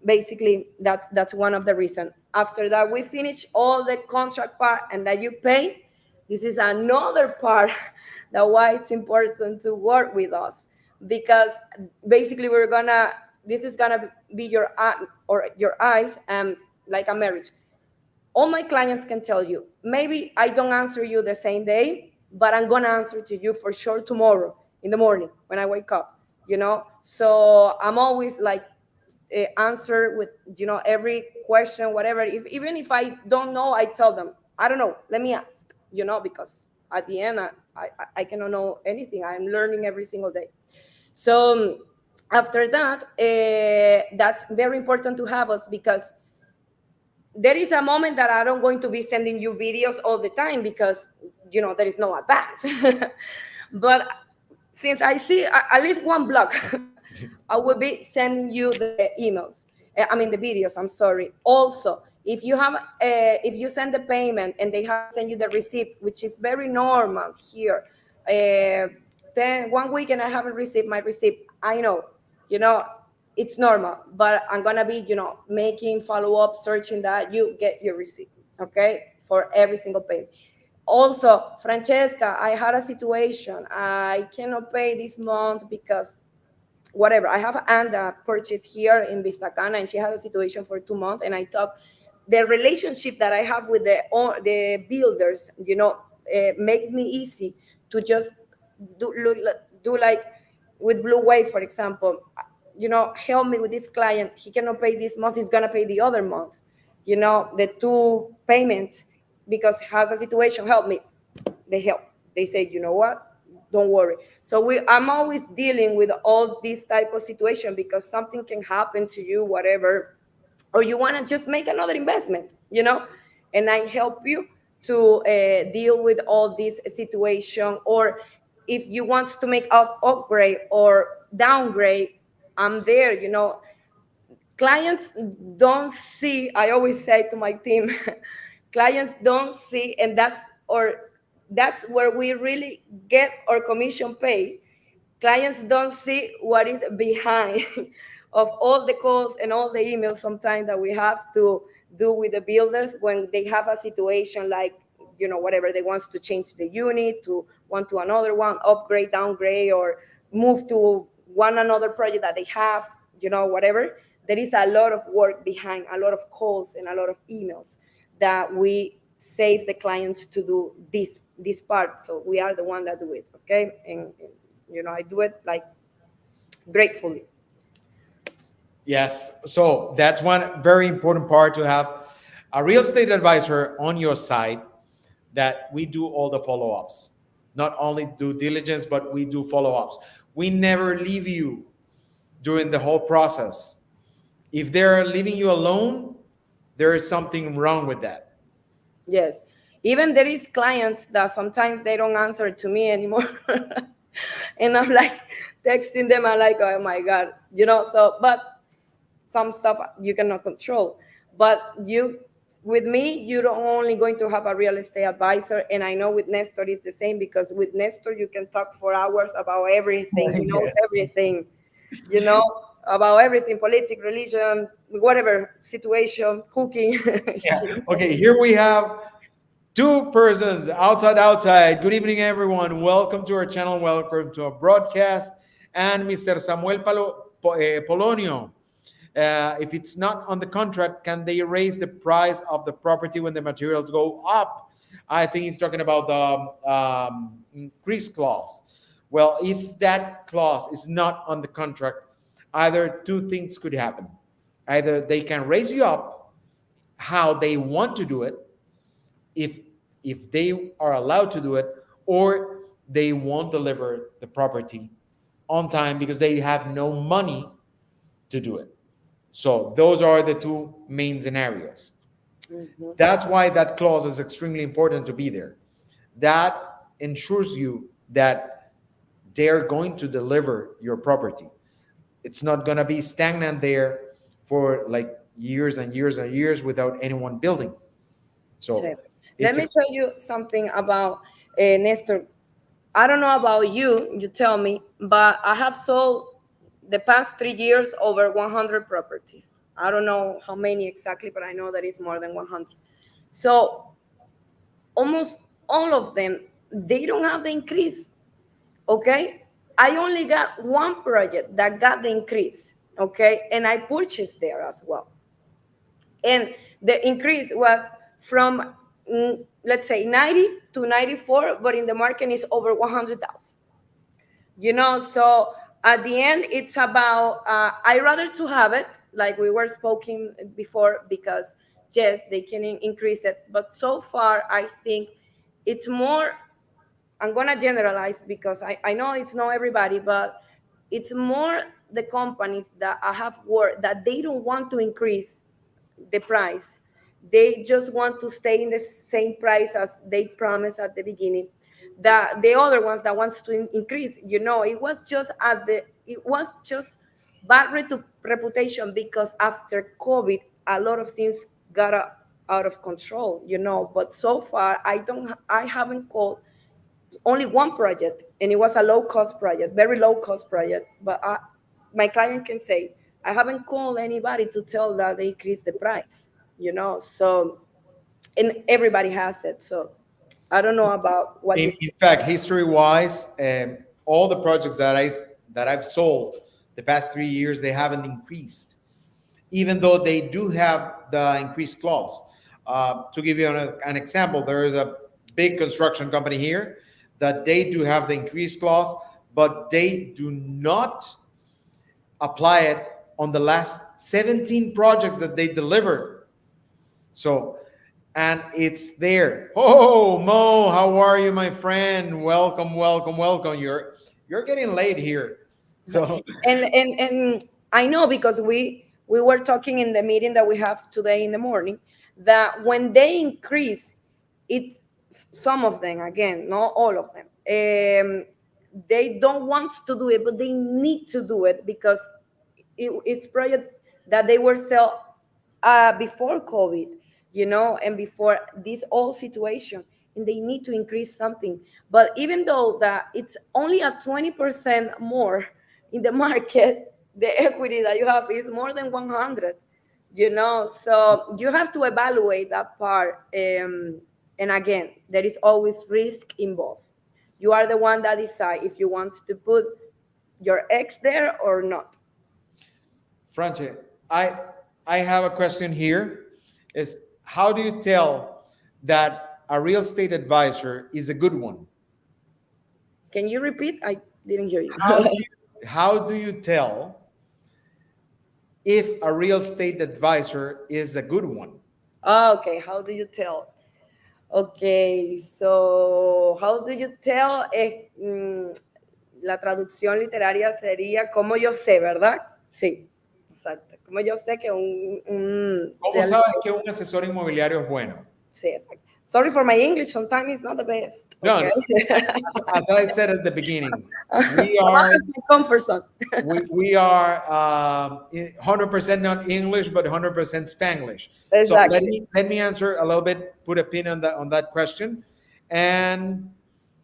Basically, that's one of the reasons. After that, we finish all the contract part and that you pay. This is another part that why it's important to work with us, because basically we're gonna, this is gonna be your or your eyes, and like a marriage. All my clients can tell you, maybe I don't answer you the same day, but I'm going to answer to you for sure tomorrow in the morning when I wake up, you know. So I'm always like, answer with, you know, every question, whatever. If even if I don't know, I tell them, I don't know, let me ask, you know, because at the end, I cannot know anything. I'm learning every single day. So after that, that's very important to have us, because there is a moment that I don't going to be sending you videos all the time, because, you know, there is no advance. But since I see at least one block, I will be sending you the emails. I mean the videos. I'm sorry. Also, if you have, if you send the payment and they haven't sent you the receipt, which is very normal here, then 1 week and I haven't received my receipt. I know, you know, it's normal, but I'm gonna be, you know, making follow up, searching that you get your receipt, okay, for every single payment. Also, Francesca, I had a situation. I cannot pay this month because whatever. I have Anda purchase here in Vista Cana, and she has a situation for 2 months. And I talk, the relationship that I have with the builders, you know, makes me easy to just do like with Blue Wave, for example. You know, help me with this client. He cannot pay this month. He's gonna pay the other month. You know, the two payments, because has a situation. Help me. They help. They say, you know what? Don't worry. So I'm always dealing with all this type of situation, because something can happen to you, whatever, or you want to just make another investment, you know, and I help you to deal with all this situation. Or if you want to make up upgrade or downgrade, I'm there, you know. clients don't see, I always say to my team, clients don't see, and that's where we really get our commission pay. Clients don't see what is behind of all the calls and all the emails sometimes that we have to do with the builders when they have a situation like, whatever, they want to change the unit to one to another one, upgrade, downgrade, or move to one another project that they have, whatever. There is a lot of work behind, a lot of calls and a lot of emails that we save the clients to do this part. So we are the one that do it, okay? And I do it like gratefully. Yes. So that's one very important part, to have a real estate advisor on your side, that we do all the follow ups. Not only due diligence, but we do follow ups. We never leave you during the whole process. If they're leaving you alone, there is something wrong with that. Yes. Even there is clients that sometimes they don't answer to me anymore. And I'm like texting them, I'm like, oh my God, so, but some stuff you cannot control. But with me, you're only going to have a real estate advisor. And I know with Nestor it's the same, because with Nestor you can talk for hours about everything. He knows Yes. everything, you know, about everything, politics, religion, whatever situation, cooking. Yeah. Okay, here we have two persons outside. Good evening, everyone. Welcome to our channel. Welcome to our broadcast. And Mr. Samuel Polonio. If it's not on the contract, can they raise the price of the property when the materials go up? I think he's talking about the increase clause. Well, if that clause is not on the contract, either two things could happen. Either they can raise you up how they want to do it, if they are allowed to do it, or they won't deliver the property on time because they have no money to do it. So those are the two main scenarios. Mhm. That's why that clause is extremely important to be there. That ensures you that they're going to deliver your property. It's not going to be stagnant there for like years and years and years without anyone building. So, So let it's me tell you something about Nestor. I don't know about you, you tell me, but I have sold the past 3 years over 100 properties. I don't know how many exactly, but I know that it's more than 100. So almost all of them, they don't have the increase. Okay. I only got one project that got the increase. Okay. And I purchased there as well. And the increase was from, let's say, 90 to 94, but in the market is over 100,000. So at the end it's about, I rather to have it like we were speaking before, because yes, they can increase it, but so far I think it's more, I'm gonna generalize because I know it's not everybody, but it's more the companies that I have worked that they don't want to increase the price. They just want to stay in the same price as they promised at the beginning. The other ones that wants to increase, it was just bad reputation, because after COVID, a lot of things got out of control. But so far, I haven't called only one project, and it was a low cost project, very low cost project. But my client can say, I haven't called anybody to tell that they increase the price, So, and everybody has it. So I don't know about what you. in fact, history wise, all the projects that I've sold the past 3 years, they haven't increased, even though they do have the increased clause. To give you an example, there is a big construction company here that they do have the increased clause, but they do not apply it on the last 17 projects that they delivered. So, and it's there. Oh, Mo, how are you, my friend? Welcome, welcome, welcome. You're getting late here. So And I know, because we were talking in the meeting that we have today in the morning, that when they increase it, some of them, again, not all of them, they don't want to do it, but they need to do it, because it's project that they were sell before COVID, and before this whole situation, and they need to increase something. But even though that it's only a 20% more in the market, the equity that you have is more than 100. So you have to evaluate that part. And again, there is always risk involved. You are the one that decide if you want to put your ex there or not. Franche, I have a question here. Is how do you tell that a real estate advisor is a good one? Can you repeat? I didn't hear you. How do you tell if a real estate advisor is a good one? Okay, how do you tell? Okay, so how do you tell? La traducción literaria sería ¿cómo yo sé, verdad? Sí, exacto. ¿Cómo yo sé que un ¿Cómo real sabes estate? que un asesor inmobiliario es bueno? Sí, exacto. Sorry for my English, sometimes it's not the best. No, Okay. no. As I said at the beginning, we I'm out are of my comfort zone. we are 100% not English, but 100% Spanglish. So let Exactly. me let me answer a little bit, put a pin on that question, and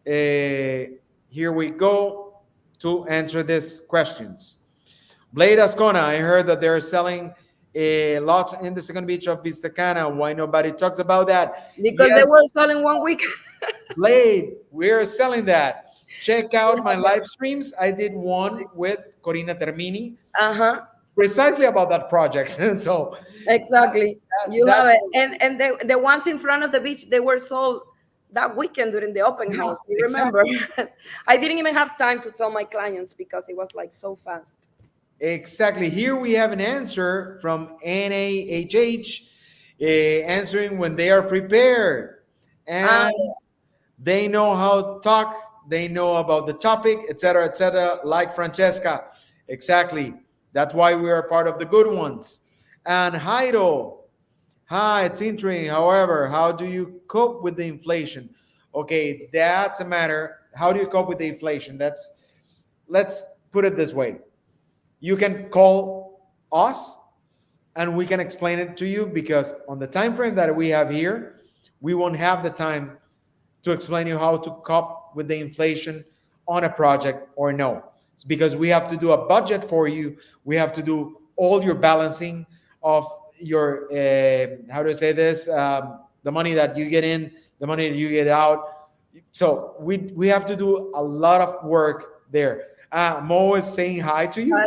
here we go to answer these questions. Blade Ascona, I heard that they're selling lots in the second beach of Vista Cana. Why nobody talks about that? Because they Yes, were sold in 1 week. Blade, we're selling that. Check out my Yeah. live streams. I did one with Corina Termini Uh-huh. precisely about that project. So Exactly. You have that's it. And the ones in front of the beach, they were sold that weekend during the open yeah, house. You remember? exactly. I didn't even have time to tell my clients because it was like so fast. Exactly. Here we have an answer from NAHH answering when they are prepared Ah, and they know how to talk, they know about the topic, etc., like Francesca. Exactly. That's why we are part of the good ones. And Jairo, hi, it's interesting. However, how do you cope with the inflation? Okay, that's a matter. How do you cope with the inflation? Let's put it this way. You can call us and we can explain it to you because on the time frame that we have here, we won't have the time to explain you how to cope with the inflation on a project or no. It's because we have to do a budget for you. We have to do all your balancing of your how do I say this? The money that you get in, the money that you get out. So we have to do a lot of work there. Mo is saying hi to you.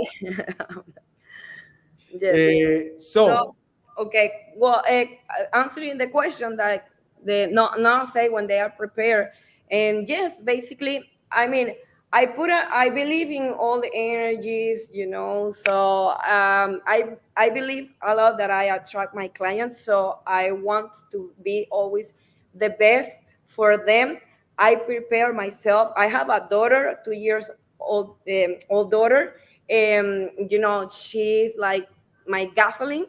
yes. So, So okay. Well, answering the question that the not say when they are prepared, and yes, basically, I mean, I believe in all the energies, So I believe a lot that I attract my clients. So I want to be always the best for them. I prepare myself. I have a daughter, 2 years old daughter. She's like my gasoline.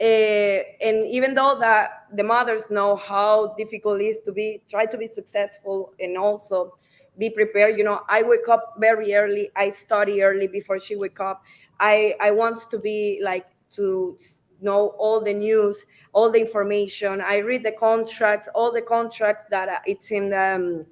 And even though that the mothers know how difficult it is to try to be successful and also be prepared, I wake up very early. I study early before she wake up. I want to be like to know all the news, all the information. I read the contracts, all the contracts that it's in the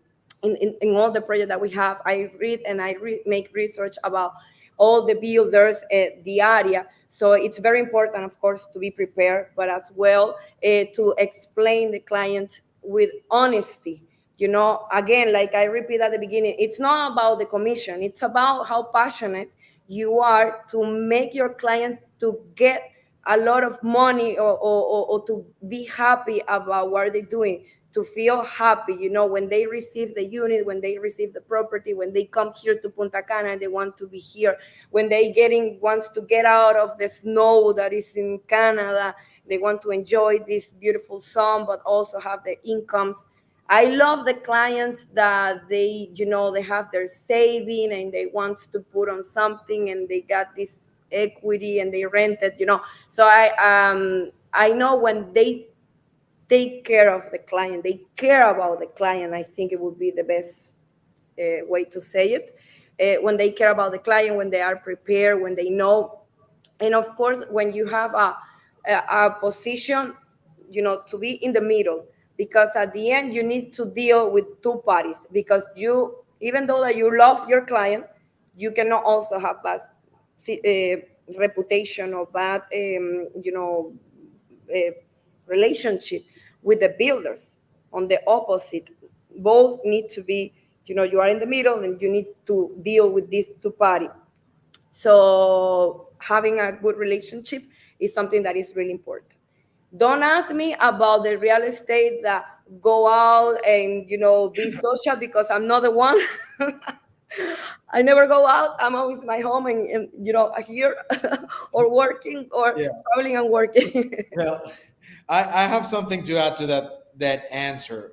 in all the projects that we have. I read and make research about all the builders, the area. So it's very important, of course, to be prepared, but as well to explain the client with honesty. Again, like I repeat at the beginning, it's not about the commission. It's about how passionate you are to make your client to get a lot of money or to be happy about what they're doing, to feel happy, when they receive the unit, when they receive the property, when they come here to Punta Cana and they want to be here, when they wants to get out of the snow that is in Canada, they want to enjoy this beautiful sun, but also have the incomes. I love the clients that they have their saving and they want to put on something and they got this equity and they rent it. So I know when they take care of the client, they care about the client. I think it would be the best way to say it. When they care about the client, when they are prepared, when they know And of course, when you have a position, to be in the middle, because at the end you need to deal with two parties, because you, even though that you love your client, you cannot also have bad reputation or bad uh, relationship with the builders. On the opposite, both need to be, you are in the middle and you need to deal with these two parties. So having a good relationship is something that is really important. Don't ask me about the real estate that go out and be social, because I'm not the one. I never go out. I'm always in my home and here or working or Yeah. traveling and working. Well, I have something to add to that answer.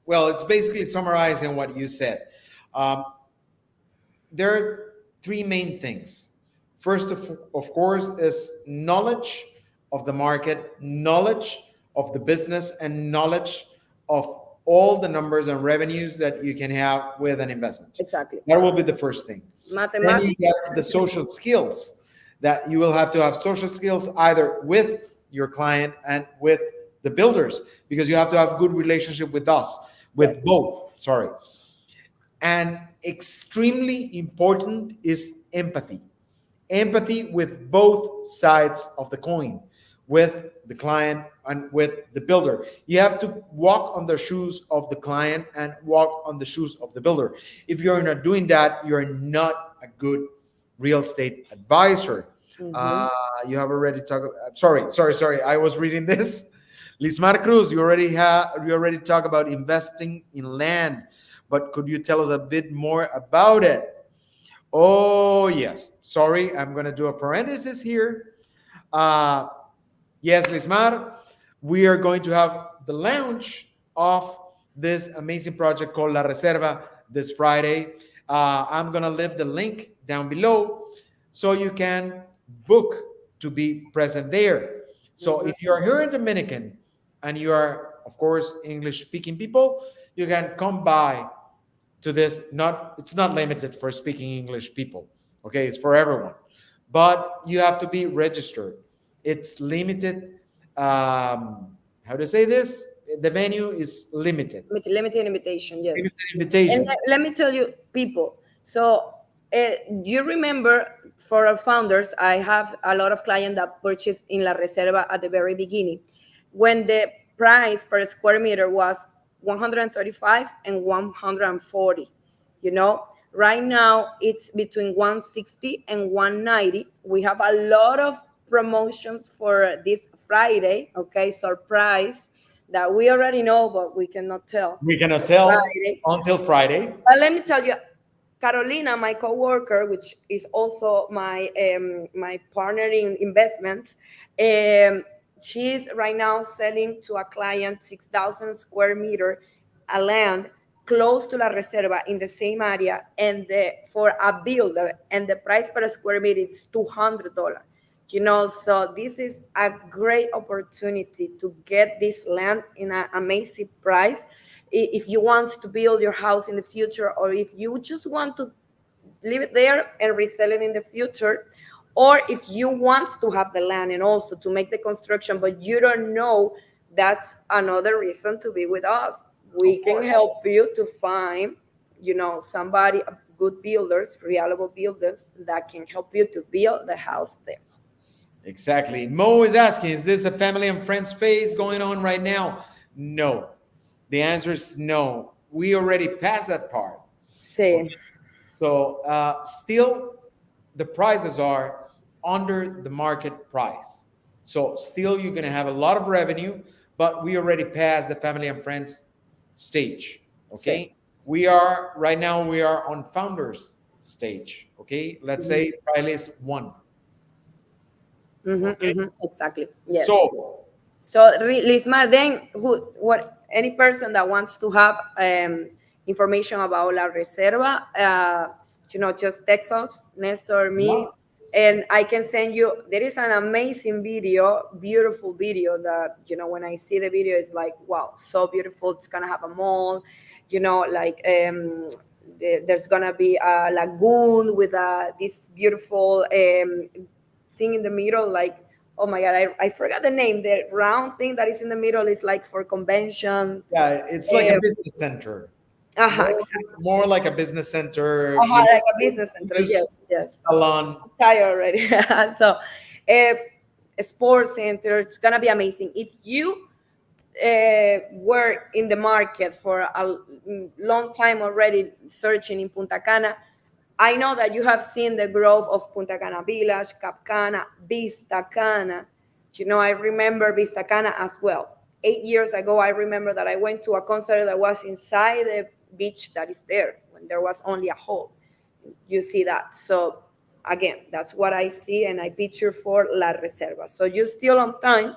Well, it's basically summarizing what you said. Um, there are three main things. First, of course, is knowledge of the market, knowledge of the business, and knowledge of all the numbers and revenues that you can have with an investment. Exactly. That will be the first thing. Then you Mathematics. get the social skills, that you will have to have social skills either with your client and with the builders, because you have to have good relationship with us, Yes. with both. Sorry. And extremely important is empathy. Empathy with both sides of the coin, with the client and with the builder. You have to walk on the shoes of the client and walk on the shoes of the builder. If you're not doing that, you're not a good real estate advisor. Mhm. You have already talked. Sorry. I was reading this. Lismar Cruz, you already talked about investing in land, but could you tell us a bit more about it? Oh, yes. Sorry, I'm going to do a parenthesis here. Uh, yes, Lismar, we are going to have the launch of this amazing project called La Reserva this Friday. I'm going to leave the link down below so you can book to be present there. So Mhm. if you are here in Dominican and you are, of course, English speaking people, you can come by to this. Not, it's not limited for speaking English people. Okay, it's for everyone, but you have to be registered. It's limited. How to say this? The venue is limited. Limited invitation, yes. Limited And invitations. let me tell you, people. So you remember, for our founders, I have a lot of clients that purchased in La Reserva at the very beginning, when the price per square meter was 135 and 140. You know, right now it's between 160 and 190. We have a lot of promotions for this Friday. Okay, surprise that we already know, but we cannot tell. We cannot tell Friday. until Friday. But let me tell you, Carolina, my coworker, which is also my partner in investment, um, she's right now selling to a client 6,000 square meter a land close to La Reserva in the same area, and for a builder, and the price per square meter is $200. So this is a great opportunity to get this land in an amazing price. If you want to build your house in the future, or if you just want to leave it there and resell it in the future, or if you want to have the land and also to make the construction but you don't know, that's another reason to be with us. We Of can course. help you to find somebody, good builders, reliable builders, that can help you to build the house there. Exactly. Mo is asking, is this a family and friends phase going on right now? No. The answer is no. We already passed that part. See. Okay. So still, the prices are under the market price. So still, you're going to have a lot of revenue, but we already passed the family and friends stage. See. Okay. We are right now. We are on founders stage. Okay. Let's Mhm. say price list one. Mhm, Okay. mhm, exactly. Yes. So So, Lismar, then any person that wants to have information about La Reserva, just text us, Nestor, me, and I can send you. There is an amazing video, beautiful video that, when I see the video, it's like, wow, so beautiful. It's gonna have a mall, like there's gonna be a lagoon with this beautiful thing in the middle, like, oh my god, I forgot the name. The round thing that is in the middle is like for convention. Yeah, it's like a Uh, business center. More, exactly. more like a business center, Like a business center. use Yes, yes. salon. I'm tired already. So, a sports center. It's gonna be amazing if you were in the market for a long time already searching in Punta Cana. I know that you have seen the growth of Punta Cana Village, Cap Cana, Vista Cana. I remember Vista Cana as well. 8 years ago, I remember that I went to a concert that was inside the beach that is there when there was only a hole. You see that. So, again, that's what I see and I picture for La Reserva. So, you're still on time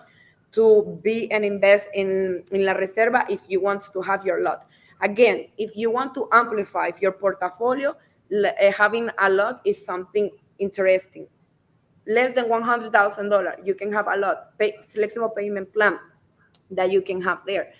to be and invest in La Reserva if you want to have your lot. Again, if you want to amplify your portfolio, having a lot is something interesting. Less than $100,000, you can have a lot. Flexible payment plan that you can have there.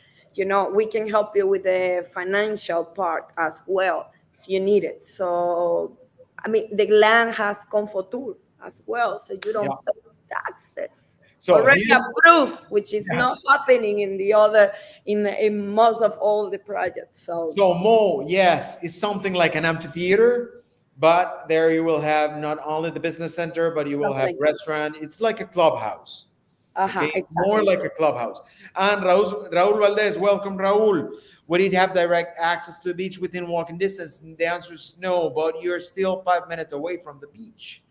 We can help you with the financial part as well if you need it. So, I mean, the land has comfortur as well, so you Yeah. don't pay taxes. So Already here, approved, which is yeah. not happening in the other in most of all the projects. So, So Mo, yes, it's something like an amphitheater, but there you will have not only the business center, but you will something have like restaurant. It's like a clubhouse. Okay, more exactly. like a clubhouse. And Raul Valdez, welcome, Raul. Would it have direct access to the beach within walking distance? And the answer is no, but you're still 5 minutes away from the beach.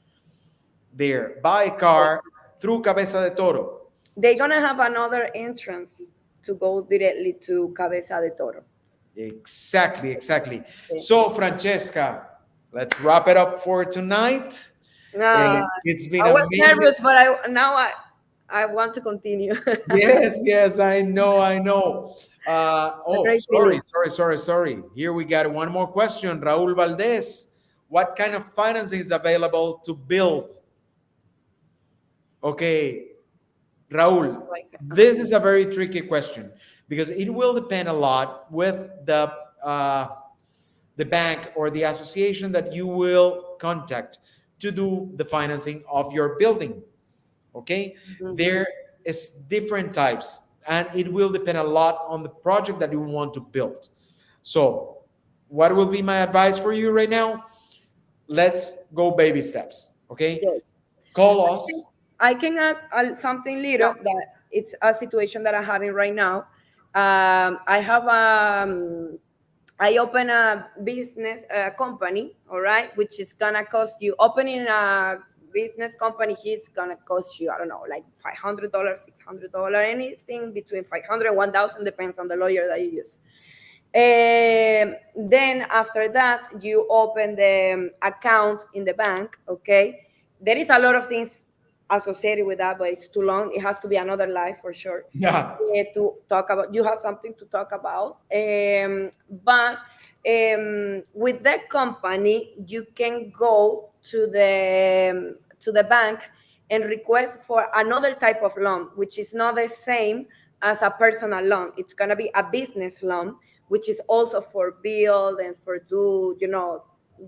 There, by car through Cabeza de Toro. They're gonna have another entrance to go directly to Cabeza de Toro. Exactly, exactly. Okay. So, Francesca, let's wrap it up for tonight. Uh, It's been I was amazing. nervous, but I want to continue. Yes, yes, I know, I know. A Oh, great feeling. sorry. Here we got one more question. Raul Valdez, what kind of financing is available to build? Okay, Raul, Like, this is a very tricky question because it will depend a lot with uh, the bank or the association that you will contact to do the financing of your building. Okay, mhm. there is different types and it will depend a lot on the project that you want to build. So what will be my advice for you right now? Let's go baby steps. Okay, Yes. call us. I can add something little that it's a situation that I'm having right now. I have I open a business company, all right, which is gonna cost you opening a business company. It's gonna cost you, I don't know, like $500, $600, anything between 500 and 1,000 depends on the lawyer that you use. Then after that, you open the account in the bank. Okay, there is a lot of things associated with that, but it's too long. It has to be another live for sure. Yeah. To talk about, you have something to talk about. But with that company, you can go to the bank and request for another type of loan, which is not the same as a personal loan. It's gonna be a business loan, which is also for build and for do,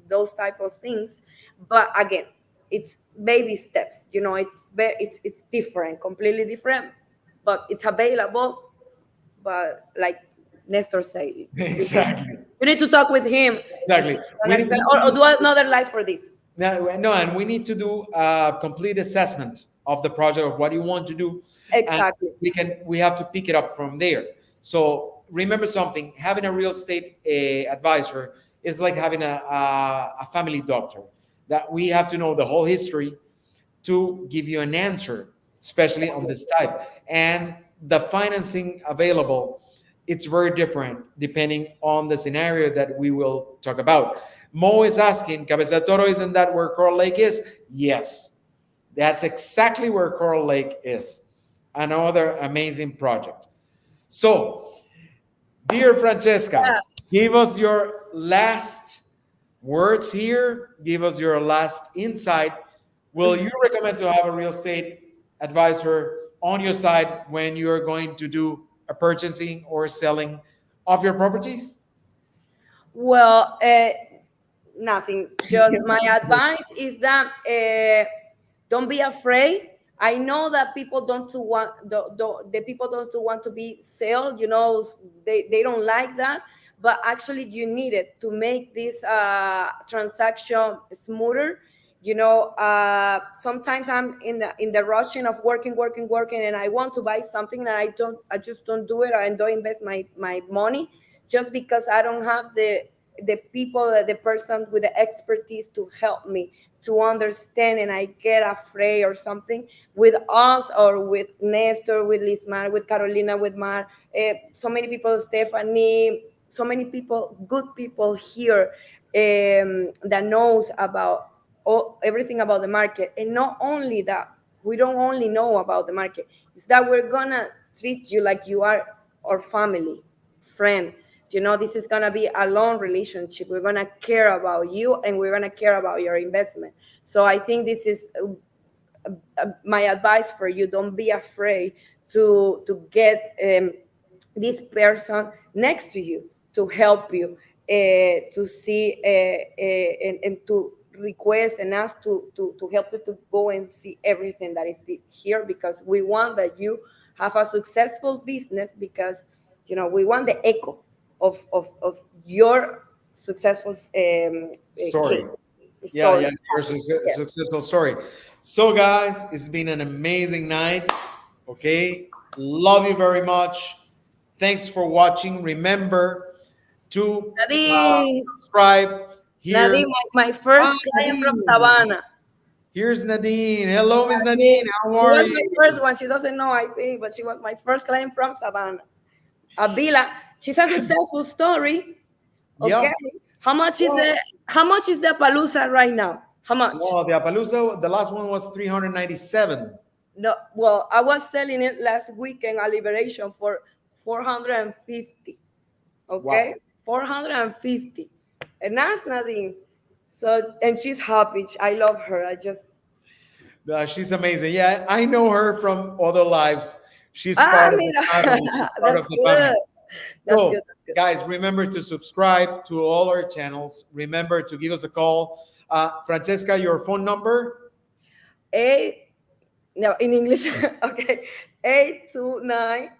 those type of things. But again, it's baby steps. It's different, completely different, but it's available. But like Nestor say, Exactly. you need to talk with him. If Exactly. he's We, gonna we explain, need or to, do another live for this. no, and we need to do a complete assessment of the project of what you want to do, and Exactly. we have to pick it up from there. So remember something: having a real estate advisor is like having a family doctor. That we have to know the whole history to give you an answer, especially on this type. And the financing available, it's very different depending on the scenario that we will talk about. Mo is asking, Cabeza de Toro, isn't that where Coral Lake is? Yes, that's exactly where Coral Lake is. Another amazing project. So, dear Francesca, Yeah. give us your last words here. Give us your last insight. Will you recommend to have a real estate advisor on your side when you're going to do a purchasing or selling of your properties? Well, nothing. Just my advice is that Don't be afraid. I know that people don't to want the people don't to want to be sold. They don't like that. But actually, you need it to make this transaction smoother. Sometimes I'm in the rushing of working, and I want to buy something, and I just don't do it. I don't invest my money just because I don't have the people, the person with the expertise to help me to understand, and I get afraid or something. With us, or with Nestor, with Lismar, with Carolina, with Mar, so many people, Stephanie, so many people, good people here, that knows about everything about the market. And not only that, we don't only know about the market, it's that we're gonna treat you like you are our family, friend. This is going to be a long relationship. We're going to care about you, and we're going to care about your investment. So I think this is my advice for you. Don't be afraid to get this person next to you to help you, to see, and to request and ask to help you to go and see everything that is here, because we want that you have a successful business, because we want the echo of your successful Story. case Yeah, story. yeah, your Yes. successful story. So, guys, it's been an amazing night. Okay, love you very much. Thanks for watching. Remember to Nadine, subscribe here. Nadine, my Hi, first client from Nadine. Savannah. Here's Nadine. Hello, Miss Nadine. Nadine, How she are was my you? first one. She doesn't know, I think, but she was my first client from Savannah. Abila, she's a successful story. Okay. Yep. How much is Well, the Palooza right now? How much? the Appaloosa, the last one was 397. No, well, I was selling it last weekend at Liberation for 450. Wow. Okay, 450, and that's nothing. So, and she's happy. I love her. I just She's amazing. Yeah, I know her from other lives. She's part of the mira, family. She's part of that's the family. good. That's So, good. That's good. guys, remember to subscribe to all our channels. Remember to give us a call. Francesca, your phone number? Eight. No, in English. Okay, 829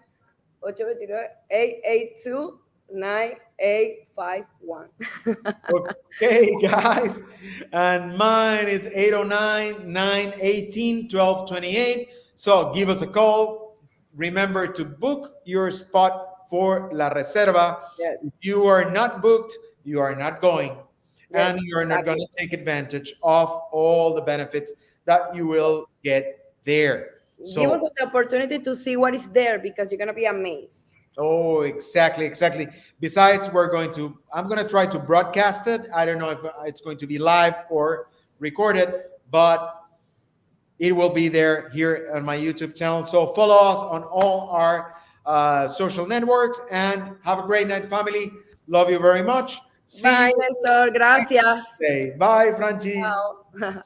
882 9851. Okay, guys. And mine is 809 918 1228. So give us a call. Remember to book your spot for La Reserva. Yes. If you are not booked, you are not going. Yes. And you are not going Exactly. to take advantage of all the benefits that you will get there. Give us So, the opportunity to see what is there, because you're gonna be amazed. oh, exactly, exactly. Besides, I'm going to try to broadcast it. I don't know if it's going to be live or recorded, but it will be there here on my YouTube channel. So follow us on all our social networks, and have a great night, family. Love you very much. See Bye, you Nestor. next Gracias. day. Bye, Franchi. Ciao.